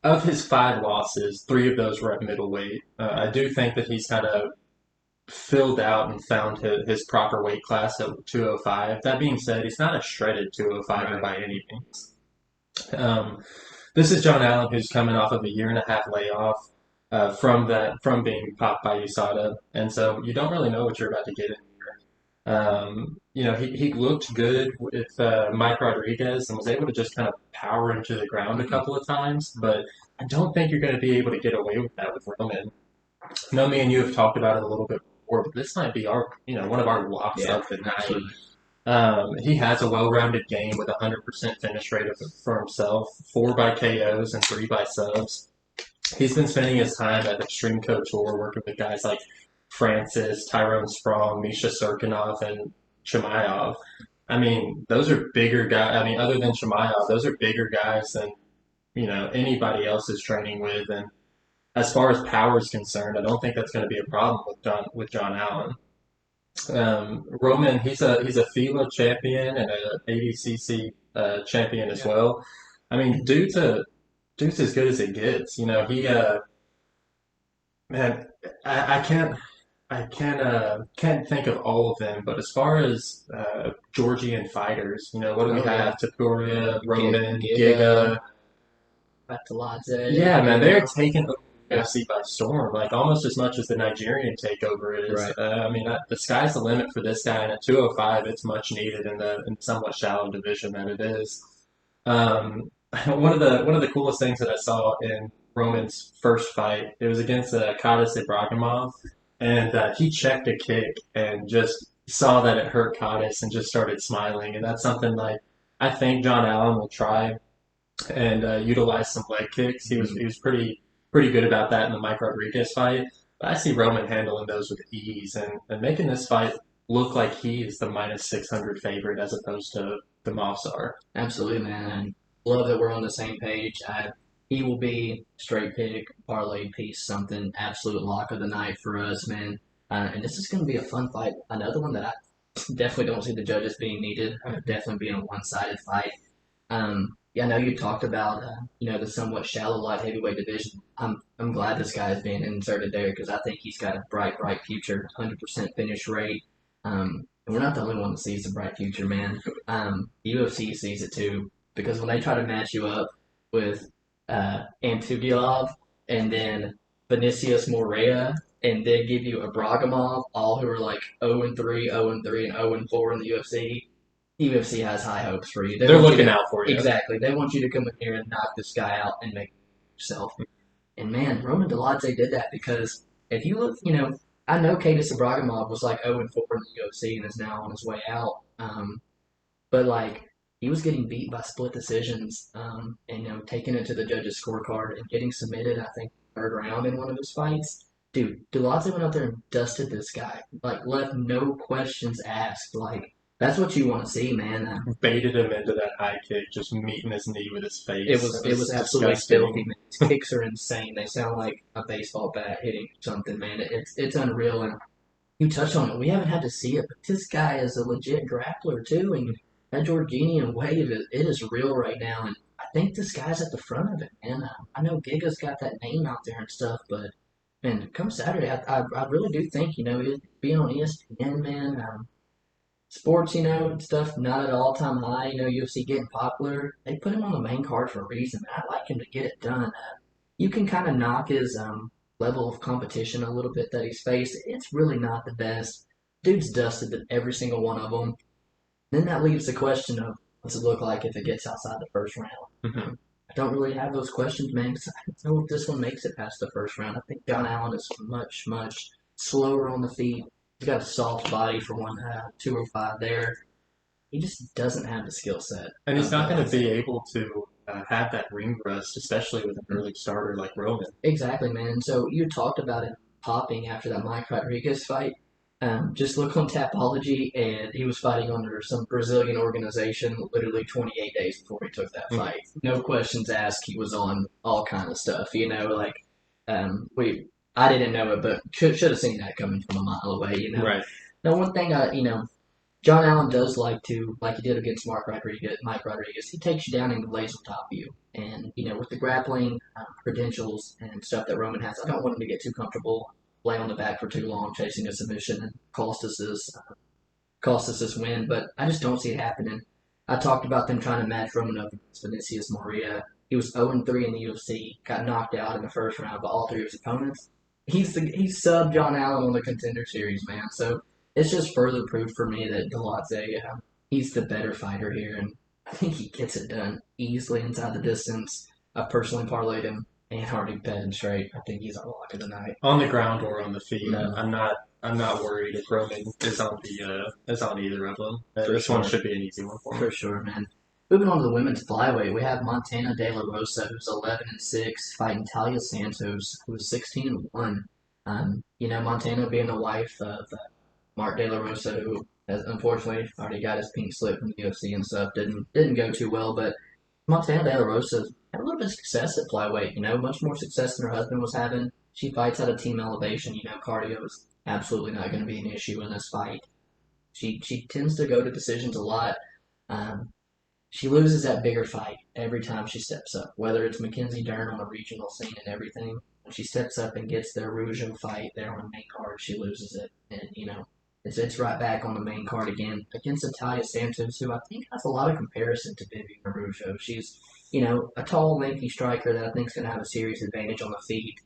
Of his 5 losses, 3 of those were at middleweight. I do think that he's kind of filled out and found his proper weight class at 205. That being said, he's not a shredded 205er Right. by any means. Um, this is John Allan, who's coming off of a year and a half layoff from being popped by USADA, and so you don't really know what you're about to get in here. He looked good with Mike Rodriguez and was able to just kind of power him to the ground a couple of times, but I don't think you're going to be able to get away with that with Roman. I know me and you have talked about it a little bit before, but this might be one of our locks Yeah, of the night. absolutely. He has a well-rounded game with a 100% finish rate for himself, 4 by KOs and 3 by subs. He's been spending his time at Extreme Couture working with guys like Francis, Tyrone Sprong, Misha Serkinov, and Chimaev. I mean, those are bigger guys. I mean, other than Chimaev, those are bigger guys than anybody else is training with. And as far as power is concerned, I don't think that's going to be a problem with John Allan. Roman, he's a FILA champion and a ADCC champion as well. I mean, dude's as good as it gets. He man, I can't think of all of them, but as far as Georgian fighters, what do we have? Topuria, Roman, Giga. Dolidze. Yeah, man, they're taking UFC by storm, like almost as much as the Nigerian takeover is. Right. The sky's the limit for this guy, and at 205, it's much needed in the somewhat shallow division that it is. Um, one of the coolest things that I saw in Roman's first fight, it was against Kadis Ibragimov, and he checked a kick and just saw that it hurt Kadis and just started smiling, and that's something like I think John Allan will try and utilize some leg kicks. He was pretty good about that in the Mike Rodriguez fight. But I see Roman handling those with ease and making this fight look like he is the minus 600 favorite as opposed to the Movsar. Absolutely, man. And love that we're on the same page. He will be straight pick, parlay piece, something absolute lock of the night for us, man. And this is going to be a fun fight. Another one that I definitely don't see the judges being needed. Definitely being a one-sided fight. Yeah, I know you talked about the somewhat shallow light heavyweight division. I'm glad this guy is being inserted there because I think he's got a bright future, 100% finish rate. And we're not the only one that sees the bright future, man. UFC sees it too because when they try to match you up with Antugilov and then Vinicius Morea and then give you a Bragimov, all who are like 0-3, 0-3, and 0-4 in the UFC. UFC has high hopes for you. They're looking out for you. Exactly. They want you to come in here and knock this guy out and make yourself. And man, Roman Dolidze did that because if you look, I know Kadis Ibragimov was like 0-4 in the UFC and is now on his way out. But like he was getting beat by split decisions, and taking it to the judges' scorecard and getting submitted. I think third round in one of his fights. Dude, Dolidze went out there and dusted this guy. Like left no questions asked. Like that's what you want to see, man. Baited him into that high kick, just meeting his knee with his face. It was absolutely disgusting. filthy. Man. His kicks are insane. They sound like a baseball bat hitting something, man. It's unreal. And you touched on it. We haven't had to see it, but this guy is a legit grappler too. And that Georginian wave, it is real right now. And I think this guy's at the front of it, man. I know Giga's got that name out there and stuff, but man, come Saturday, I really do think being on ESPN, man. Sports, and stuff not at all time high. UFC getting popular. They put him on the main card for a reason. I like him to get it done. You can kind of knock his level of competition a little bit that he's faced. It's really not the best. Dude's dusted every single one of them. Then that leaves the question of what's it look like if it gets outside the first round. Mm-hmm. I don't really have those questions, man. Because I don't know if this one makes it past the first round. I think John Allan is much, much slower on the feet. He's got a soft body for 205 there. He just doesn't have the skill set. And he's not going to be able to have that ring rust, especially with an early starter like Roman. Exactly, man. So you talked about it popping after that Mike Rodriguez fight. Just look on Tapology, and he was fighting under some Brazilian organization literally 28 days before he took that fight. No questions asked. He was on all kind of stuff. I didn't know it, but should have seen that coming from a mile away. Right. Now, one thing John Allan does like to, like he did against Mike Rodriguez, he takes you down and lays on top of you. And with the grappling credentials and stuff that Roman has, I don't want him to get too comfortable. lay on the back for too long, chasing a submission, and cost us this win. But I just don't see it happening. I talked about them trying to match Romanov against Vinicius Morea. He was 0-3 in the UFC, got knocked out in the first round by all three of his opponents. He's sub John Allan on the Contender Series, man. So it's just further proof for me that Dolidze, he's the better fighter here, and I think he gets it done easily inside the distance. I personally parlayed him and already bet him straight. I think he's our lock of the night. On the ground or on the feet, No. I'm not worried if Roman is on either of them. This one should be an easy one for him. For sure, man. Moving on to the women's flyweight, we have Montana De La Rosa, who's 11-6, fighting Taila Santos, who's 16-1. Montana being the wife of Mark De La Rosa, who has unfortunately already got his pink slip from the UFC and stuff, didn't go too well. But Montana De La Rosa had a little bit of success at flyweight. Much more success than her husband was having. She fights at a team elevation. Cardio is absolutely not going to be an issue in this fight. She tends to go to decisions a lot. She loses that bigger fight every time she steps up, whether it's Mackenzie Dern on the regional scene and everything. When she steps up and gets their Rougeau fight there on the main card, she loses it. And, it's right back on the main card again against Taila Santos, who I think has a lot of comparison to Vivian Rougeau. She's, a tall, lengthy striker that I think is going to have a serious advantage on the feet.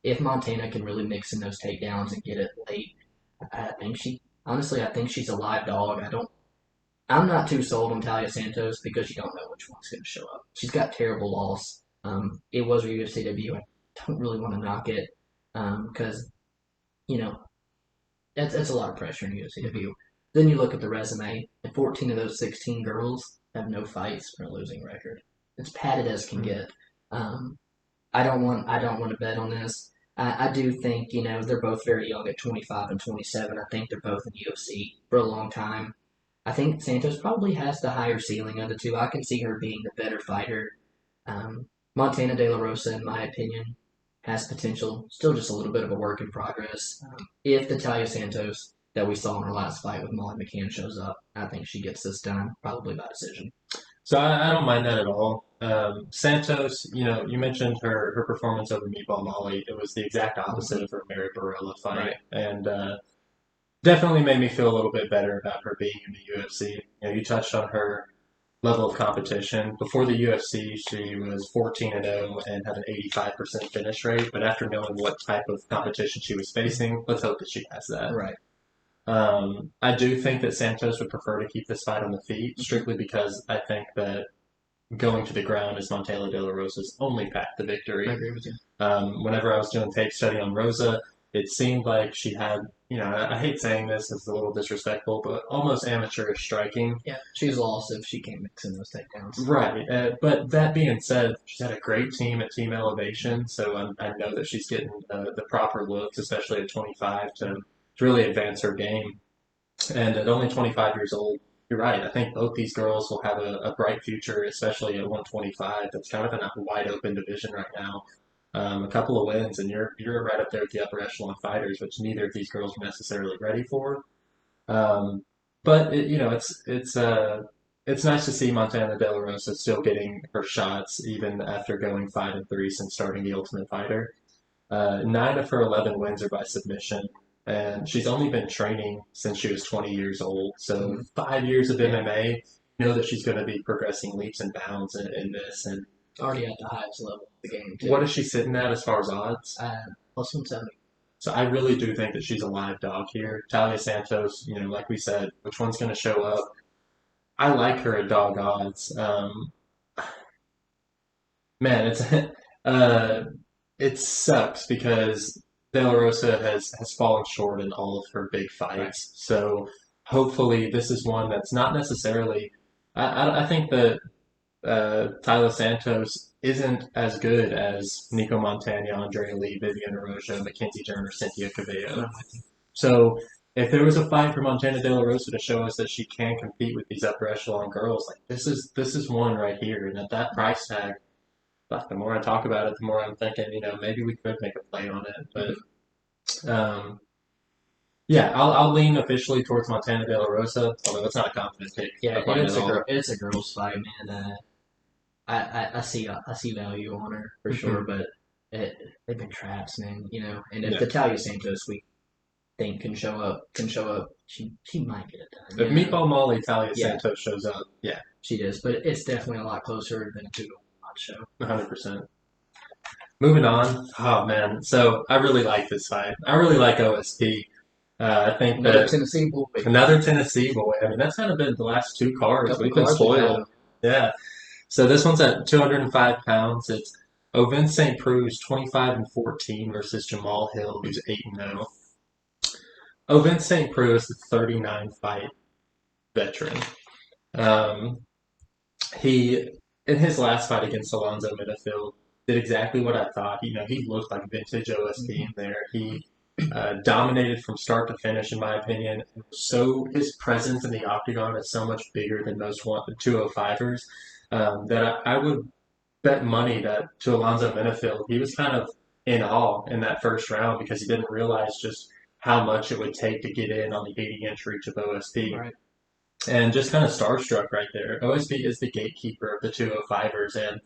If Montana can really mix in those takedowns and get it late, I think she's a live dog. I'm not too sold on Taila Santos because you don't know which one's going to show up. She's got terrible loss. It was her UFC debut. I don't really want to knock it because, that's a lot of pressure in a UFC debut. Then you look at the resume, and 14 of those 16 girls have no fights or a losing record. It's padded as can get. I don't want to bet on this. I do think, they're both very young at 25 and 27. I think they're both in the UFC for a long time. I think Santos probably has the higher ceiling of the two. I can see her being the better fighter. Montana De La Rosa, in my opinion, has potential. Still just a little bit of a work in progress. If the Taila Santos that we saw in her last fight with Molly McCann shows up, I think she gets this done, probably by decision. So I don't mind that at all. Santos, you mentioned her performance over Meatball Molly. It was the exact opposite of her Mary Barella fight. Right. And definitely made me feel a little bit better about her being in the UFC. You touched on her level of competition. Before the UFC, she was 14-0 and had an 85% finish rate. But after knowing what type of competition she was facing, let's hope that she has that. Right. I do think that Santos would prefer to keep this fight on the feet, strictly because I think that going to the ground is Montana De La Rosa's only path to victory. I agree with you. Whenever I was doing tape study on Rosa, it seemed like she had, I hate saying this, it's a little disrespectful, but almost amateurish striking. Yeah, she's lost if she can't mix in those takedowns. Right. But that being said, she's had a great team at Team Elevation, so I know that she's getting the proper looks, especially at 25, to really advance her game. And at only 25 years old, you're right. I think both these girls will have a bright future, especially at 125. That's kind of a wide open division right now. A couple of wins, and you're right up there with the upper echelon fighters, which neither of these girls are necessarily ready for. But it's nice to see Montana De La Rosa still getting her shots, even after going 5-3 since starting the Ultimate Fighter. 9 of her 11 wins are by submission. And she's only been training since she was 20 years old. So 5 years of MMA, you know that she's going to be progressing leaps and bounds in this. And already at the highest level of the game, too. What is she sitting at as far as odds? Plus 170. So I really do think that she's a live dog here. Taila Santos, like we said, which one's going to show up? I like her at dog odds. Man, it sucks because De La Rosa has fallen short in all of her big fights. Right. So hopefully this is one that's not necessarily. I think that Taila Santos isn't as good as Nico Montana, Andre Lee, Vivian Rougeau, Mackenzie Dern, or Cynthia Cabello. So if there was a fight for Montana De La Rosa to show us that she can compete with these upper echelon girls, like this is one right here, and at that price tag. But the more I talk about it, the more I'm thinking, maybe we could make a play on it. But yeah, I'll lean officially towards Montana De La Rosa, although it's not a confident pick. Yeah, it's a girl's fight, man. I see value on her for sure, but they've been traps, man. And if Yeah. the Talia Santos we think can show up, she might get it done. If Meatball Molly Talia Yeah, Santos shows up, yeah, she does, but it's definitely a lot closer than a 2-1 show. 100%. Moving on. Oh man, so I really like this fight. I really like OSP. I think Another that Tennessee boy. another Tennessee boy. I mean, that's kind of been the last two cards. Couple We've been cards we've had spoiled. 'em. Yeah. So this one's at 205 pounds. It's Ovince St. Preux, who's 25-14 versus Jamahal Hill, who's 8-0. Ovince St. Preux is the 39 fight veteran. Um, he in his last fight against Alonzo Minifield did exactly what I thought. He looked like vintage OSP in there. He dominated from start to finish, in my opinion. So his presence in the octagon is so much bigger than most 205ers that I would bet money that to Alonzo Minifield, he was kind of in awe in that first round because he didn't realize just how much it would take to get in on the 80-inch reach of OSP. Right. And just kind of starstruck right there. OSP is the gatekeeper of the 205ers, and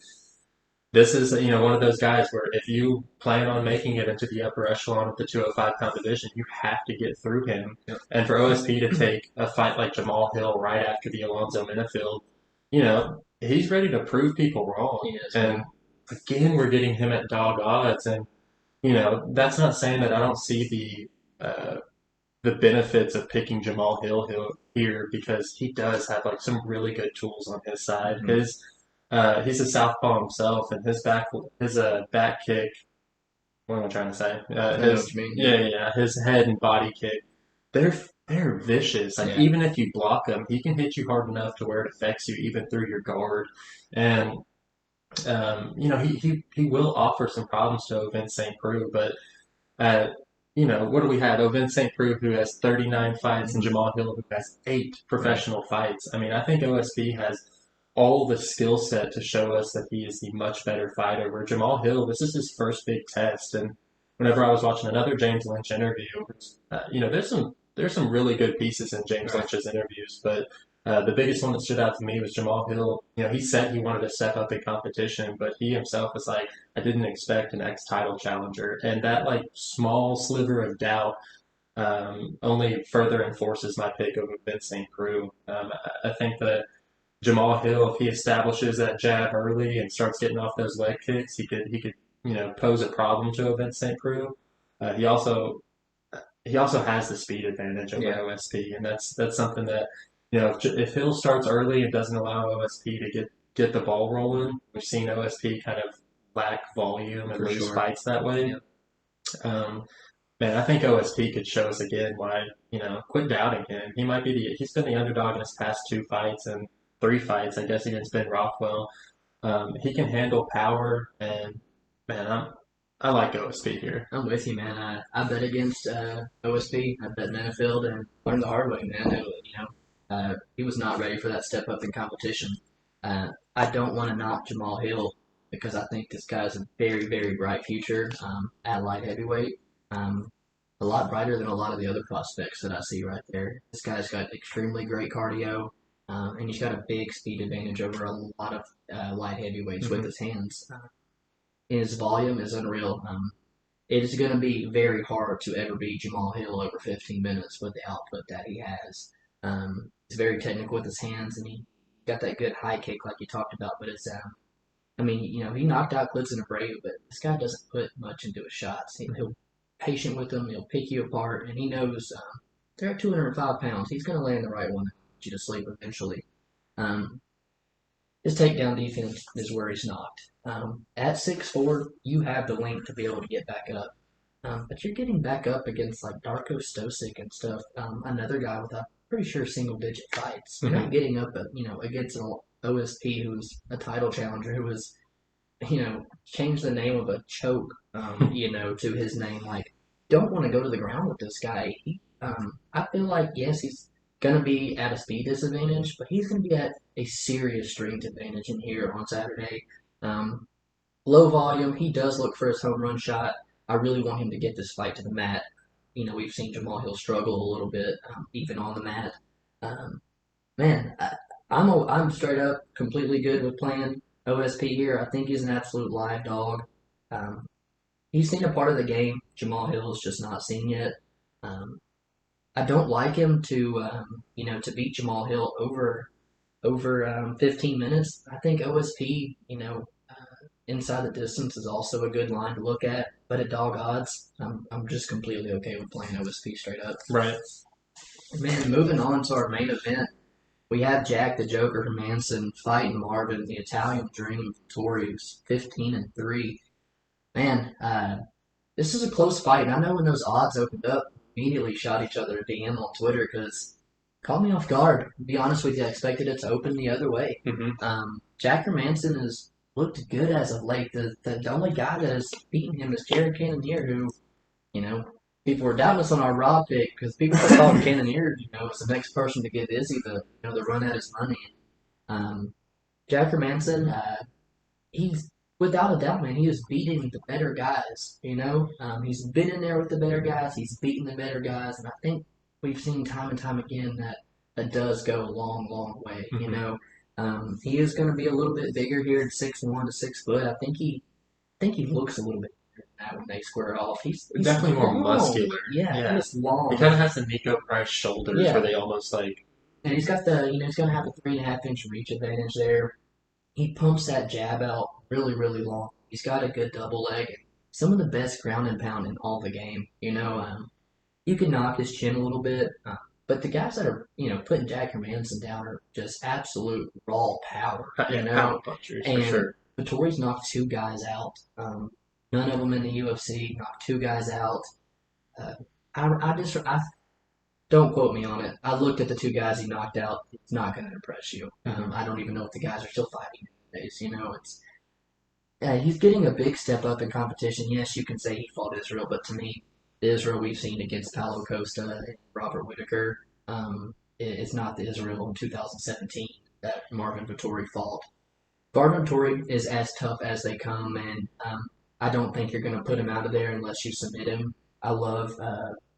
this is one of those guys where if you plan on making it into the upper echelon of the 205-pound division, you have to get through him. Yep. And for OSP to take a fight like Jamahal Hill right after the Alonzo Minifield, he's ready to prove people wrong. He is, and again, we're getting him at dog odds, and that's not saying that I don't see the benefits of picking Jamahal Hill here because he does have like some really good tools on his side. He's a southpaw himself, and his back kick. What am I trying to say? I know what you mean. His head and body kick. They're vicious. Like even if you block him, he can hit you hard enough to where it affects you even through your guard. And he will offer some problems to Ovince St. Preux, but what do we have? Ovince St. Preux, who has 39 fights, and Jamahal Hill, who has 8 professional fights. I mean, I think OSP has all the skill set to show us that he is the much better fighter. Where Jamahal Hill, this is his first big test, and whenever I was watching another James Lynch interview, there's some really good pieces in James Lynch's interviews, but the biggest one that stood out to me was Jamahal Hill. He said he wanted to step up in competition, but he himself was like, I didn't expect an ex-title challenger, and that like small sliver of doubt only further enforces my pick of Vince St. Preux. I think that Jamahal Hill, if he establishes that jab early and starts getting off those leg kicks, he could pose a problem to Vince St. Preux. He also has the speed advantage over OSP, and that's something that if Hill starts early and doesn't allow OSP to get the ball rolling, we've seen OSP kind of lack volume and lose fights that way. Man, I think OSP could show us again why quit doubting him. He's been the underdog in his past 2 fights and 3 fights, I guess, against Ben Rothwell. He can handle power, and man, I like OSP here. I'm with you, man. I bet against OSP. I bet Minifield and learned the hard way, man. He was not ready for that step up in competition. I don't want to knock Jamahal Hill because I think this guy has a very, very bright future at light heavyweight. A lot brighter than a lot of the other prospects that I see right there. This guy's got extremely great cardio, and he's got a big speed advantage over a lot of light heavyweights with his hands. His volume is unreal. It is going to be very hard to ever beat Jamahal Hill over 15 minutes with the output that he has. He's very technical with his hands, and he got that good high kick like you talked about. But it's, he knocked out Clifton Abreu, but this guy doesn't put much into his shots. He'll patient with them. He'll pick you apart, and he knows they're at 205 pounds. He's going to land the right one and put you to sleep eventually. His takedown defense is where he's knocked. At 6'4", you have the length to be able to get back up. But you're getting back up against like Darko Stosic and stuff. Another guy with a pretty sure single-digit fights. You're not getting up, against an OSP who's a title challenger who was, changed the name of a choke, to his name. Like, don't want to go to the ground with this guy. I feel like, yes, he's going to be at a speed disadvantage, but he's going to be at a serious strength advantage in here on Saturday. Low volume. He does look for his home run shot. I really want him to get this fight to the mat. We've seen Jamahal Hill struggle a little bit, even on the mat. I'm straight up completely good with playing OSP here. I think he's an absolute live dog. he's seen a part of the game Jamahal Hill's just not seen yet. Um, I don't like him to to beat Jamahal Hill over 15 minutes. I think OSP, inside the distance is also a good line to look at. But at dog odds, I'm just completely okay with playing OSP straight up. Right. Man, moving on to our main event, we have Jack the Joker Hermansson fighting Marvin, the Italian Dream Vettori, who's 15-3. Man, this is a close fight. And I know when those odds opened up, immediately shot each other a DM on Twitter because caught me off guard. To be honest with you, I expected it to open the other way. Jack Hermansson has looked good as of late. The only guy that has beaten him is Jared Cannonier, who, you know, people were doubting us on our Raw pick because people thought Cannonier, was the next person to give Izzy the run at his money. Um, Jack Hermansson, he's without a doubt, man, he is beating the better guys. He's been in there with the better guys. He's beaten the better guys, and I think we've seen time and time again that that does go a long, long way. He is going to be a little bit bigger here at 6'1" to 6 foot. I think he looks a little bit bigger than that when they square it off. He's Definitely more long. muscular. Yeah, he's long. He kind of has the Nico Price shoulders Yeah. where they almost like. And he's got he's going to have a 3.5 inch reach advantage there. He pumps that jab out really, really long. He's got a good double leg and some of the best ground and pound in all the game. You can knock his chin a little bit, but the guys that are, putting Jack Hermansson down are just absolute raw power. Power punchers for And sure. Vettori's knocked two guys out. None of them in the UFC knocked two guys out. Uh, I don't quote me on it. I looked at the two guys he knocked out. It's not going to impress you. I don't even know if the guys are still fighting nowadays. He's getting a big step up in competition. Yes, you can say he fought Israel, but to me, the Israel we've seen against Paulo Costa and Robert Whitaker is not the Israel in 2017 that Marvin Vettori fought. Marvin Vettori is as tough as they come, and I don't think you're going to put him out of there unless you submit him. I love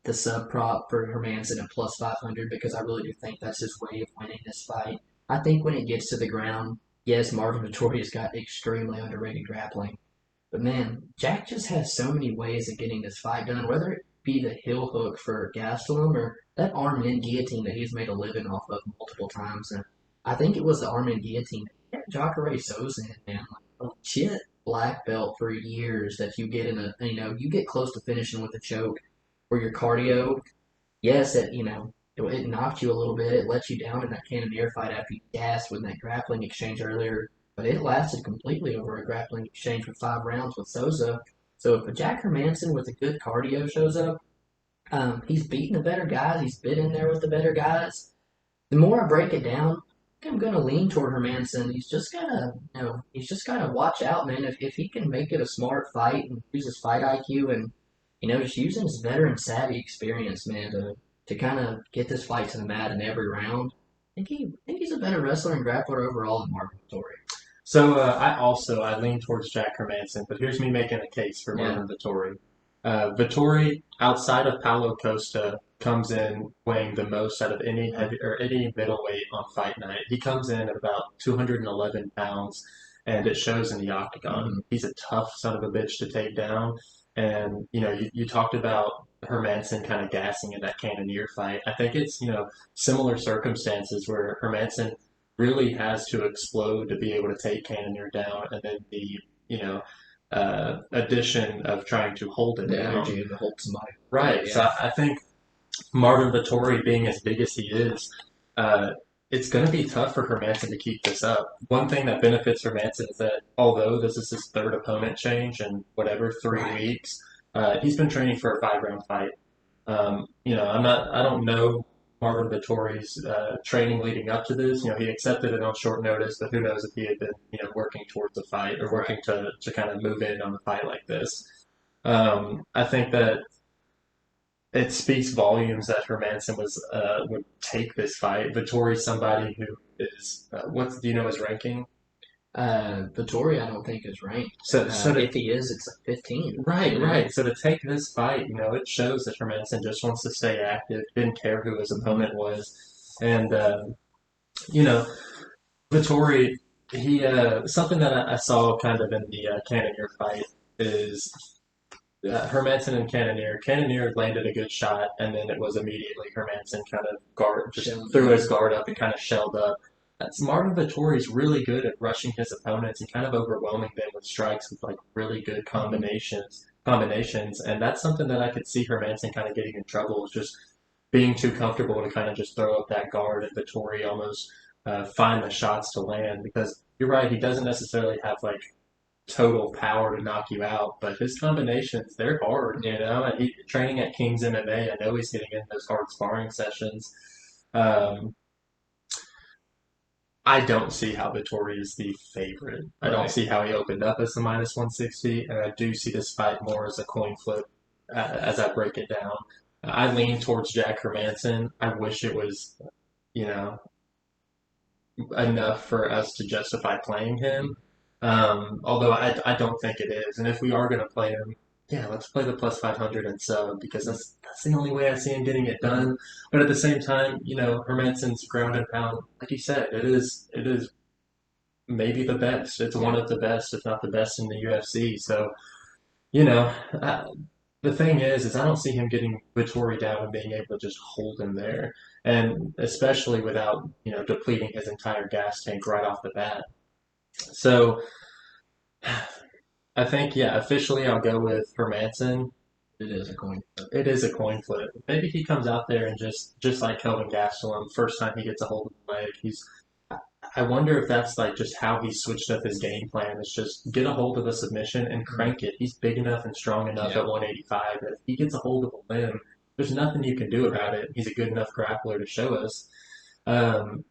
the sub prop for Hermansson at plus 500 because I really do think that's his way of winning this fight. I think when it gets to the ground, yes, Marvin Vettori has got extremely underrated grappling. But man, Jack just has so many ways of getting this fight done, whether it be the heel hook for Gastelum or that arm in guillotine that he's made a living off of multiple times. And I think it was the arm in guillotine that Jacare Souza in, man. Like a legit black belt for years that you get you get close to finishing with a choke where your cardio, yes, it knocked you a little bit. It let you down in that Cannonier fight after you gassed with that grappling exchange earlier. But it lasted completely over a grappling exchange for 5 rounds with Souza. So if a Jack Hermansson with a good cardio shows up, he's beating the better guys. He's been in there with the better guys. The more I break it down, I'm gonna lean toward Hermansson. He's just gotta watch out, man. If he can make it a smart fight and use his fight IQ and just using his veteran savvy experience, man, to kind of get this fight to the mat in every round. I think he's a better wrestler and grappler overall than Marvin Vettori. So I lean towards Jack Hermansson, but here's me making a case for Yeah. Marvin Vettori. Vettori, outside of Paulo Costa, comes in weighing the most out of any heavy or any middleweight on fight night. He comes in at about 211 pounds, and it shows in the octagon. He's a tough son of a bitch to take down. And you talked about Hermansson kind of gassing in that Cannonier fight. I think it's similar circumstances where Hermansson really has to explode to be able to take Cannonier down, and then the addition of trying to hold it The down. energy to hold somebody. Right. Yeah. So I think Marvin Vettori being as big as he is, it's going to be tough for Hermansson to keep this up. One thing that benefits Hermansson is that although this is his third opponent change in whatever 3 weeks, he's been training for a 5 round fight. I don't know Marvin Vettori's training leading up to this. He accepted it on short notice, but who knows if he had been, working towards a fight or working to kind of move in on a fight like this. I think that it speaks volumes that Hermansson would take this fight. Vettori's somebody who is do you know his ranking? Vettori, I don't think is ranked. So if he is, it's a 15. Right. So to take this fight, it shows that Hermansson just wants to stay active, didn't care who his opponent was, and Vettori, he something that I saw kind of in the Cannonier fight is Hermansson and Cannonier. Cannonier landed a good shot, and then it was immediately Hermansson kind of threw his guard up and kind of shelled up. That's Marvin Vettori is really good at rushing his opponents and kind of overwhelming them with strikes with like really good combinations, and that's something that I could see Hermansson kind of getting in trouble, is just being too comfortable to kind of just throw up that guard and Vettori almost find the shots to land, because you're right, he doesn't necessarily have like total power to knock you out, but his combinations, they're hard, you know. And he training at King's MMA, I know he's getting in those hard sparring sessions. Um, I don't see how Vittori is the favorite. I don't see how he opened up as the minus 160, and I do see this fight more as a coin flip as I break it down. I lean towards Jack Hermansson. I wish it was, you know, enough for us to justify playing him. Although I don't think it is. And if we are going to play him, yeah, let's play the plus 500 and sub, because that's the only way I see him getting it done. But at the same time, you know, Hermansson's ground and pound, like you said, it is maybe the best. It's one of the best, if not the best in the UFC. So, you know, the thing is I don't see him getting Vittori down and being able to just hold him there, and especially without, you know, depleting his entire gas tank right off the bat. So I think, yeah, officially I'll go with Hermansson. It is a coin flip. It is a coin flip. Maybe he comes out there and just like Kelvin Gastelum, first time he gets a hold of the leg, I wonder if that's like just how he switched up his game plan. Is just get a hold of the submission and crank it. He's big enough and strong enough at 185 that if he gets a hold of a limb, there's nothing you can do about it. He's a good enough grappler to show us. Um,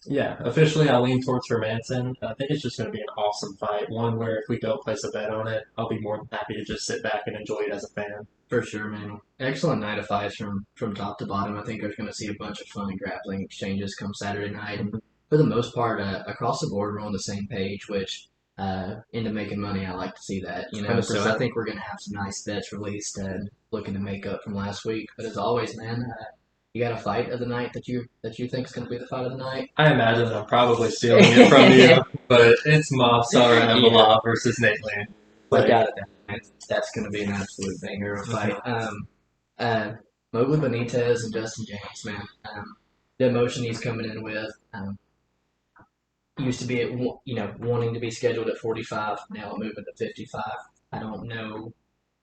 yeah, officially I lean towards Hermansson. I think it's just going to be an awesome fight. One where if we don't place a bet on it, I'll be more than happy to just sit back and enjoy it as a fan. For sure, man. Excellent night of fights from top to bottom. I think we're going to see a bunch of fun grappling exchanges come Saturday night. And for the most part, across the board, we're on the same page, which into making money, I like to see that. You know, 100%. so I think we're going to have some nice bets released and looking to make up from last week. But as always, man, you got a fight of the night that you think is going to be the fight of the night? I imagine I'm probably stealing it from you, but it's Movsar and Evloev versus Nate Land. Without a doubt, that's going to be an absolute banger of a fight. Mobley Benitez and Justin Jaynes, man. The emotion he's coming in with. Used to be at wanting to be scheduled at 45. Now moving to 55. I don't know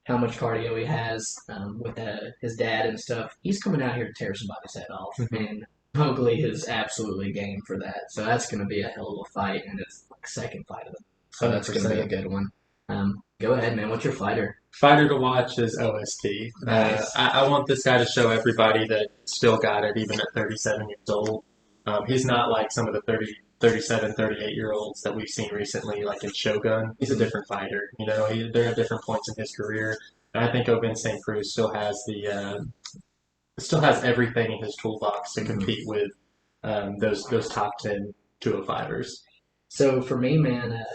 how much cardio he has with his dad and stuff. He's coming out here to tear somebody's head off, and Mobley is absolutely game for that. So that's going to be a hell of a fight, and it's like second fight of the. So that's going to be a good one. Go ahead, man. What's your fighter? Fighter to watch is OST. Nice. I want this guy to show everybody that still got it, even at 37 years old. He's not like some of the 37, 38-year-olds that we've seen recently, like in Shogun. He's a different fighter. You know, they're at different points in his career. And I think Ovince Preux still has everything in his toolbox to compete with those top 10 205ers. So for me, man,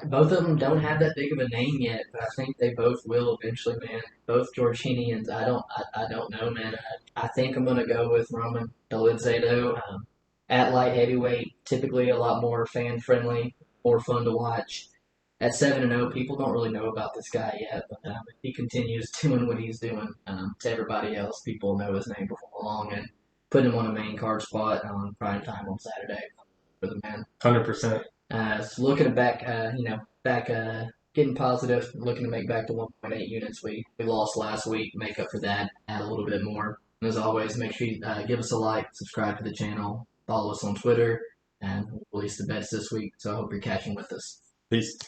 both of them don't have that big of a name yet, but I think they both will eventually, man. Both Georginians. I don't know, man. I think I'm gonna go with Roman Dolidze though. At light heavyweight, typically a lot more fan friendly, more fun to watch. At 7-0, people don't really know about this guy yet, but if he continues doing what he's doing to everybody else, people know his name before long, and put him on a main card spot on prime time on Saturday for the man. 100%. So looking back, getting positive, looking to make back to 1.8 units. We lost last week, make up for that, add a little bit more. And as always, make sure you give us a like, subscribe to the channel, follow us on Twitter, and we'll release the bets this week. So I hope you're catching with us. Peace.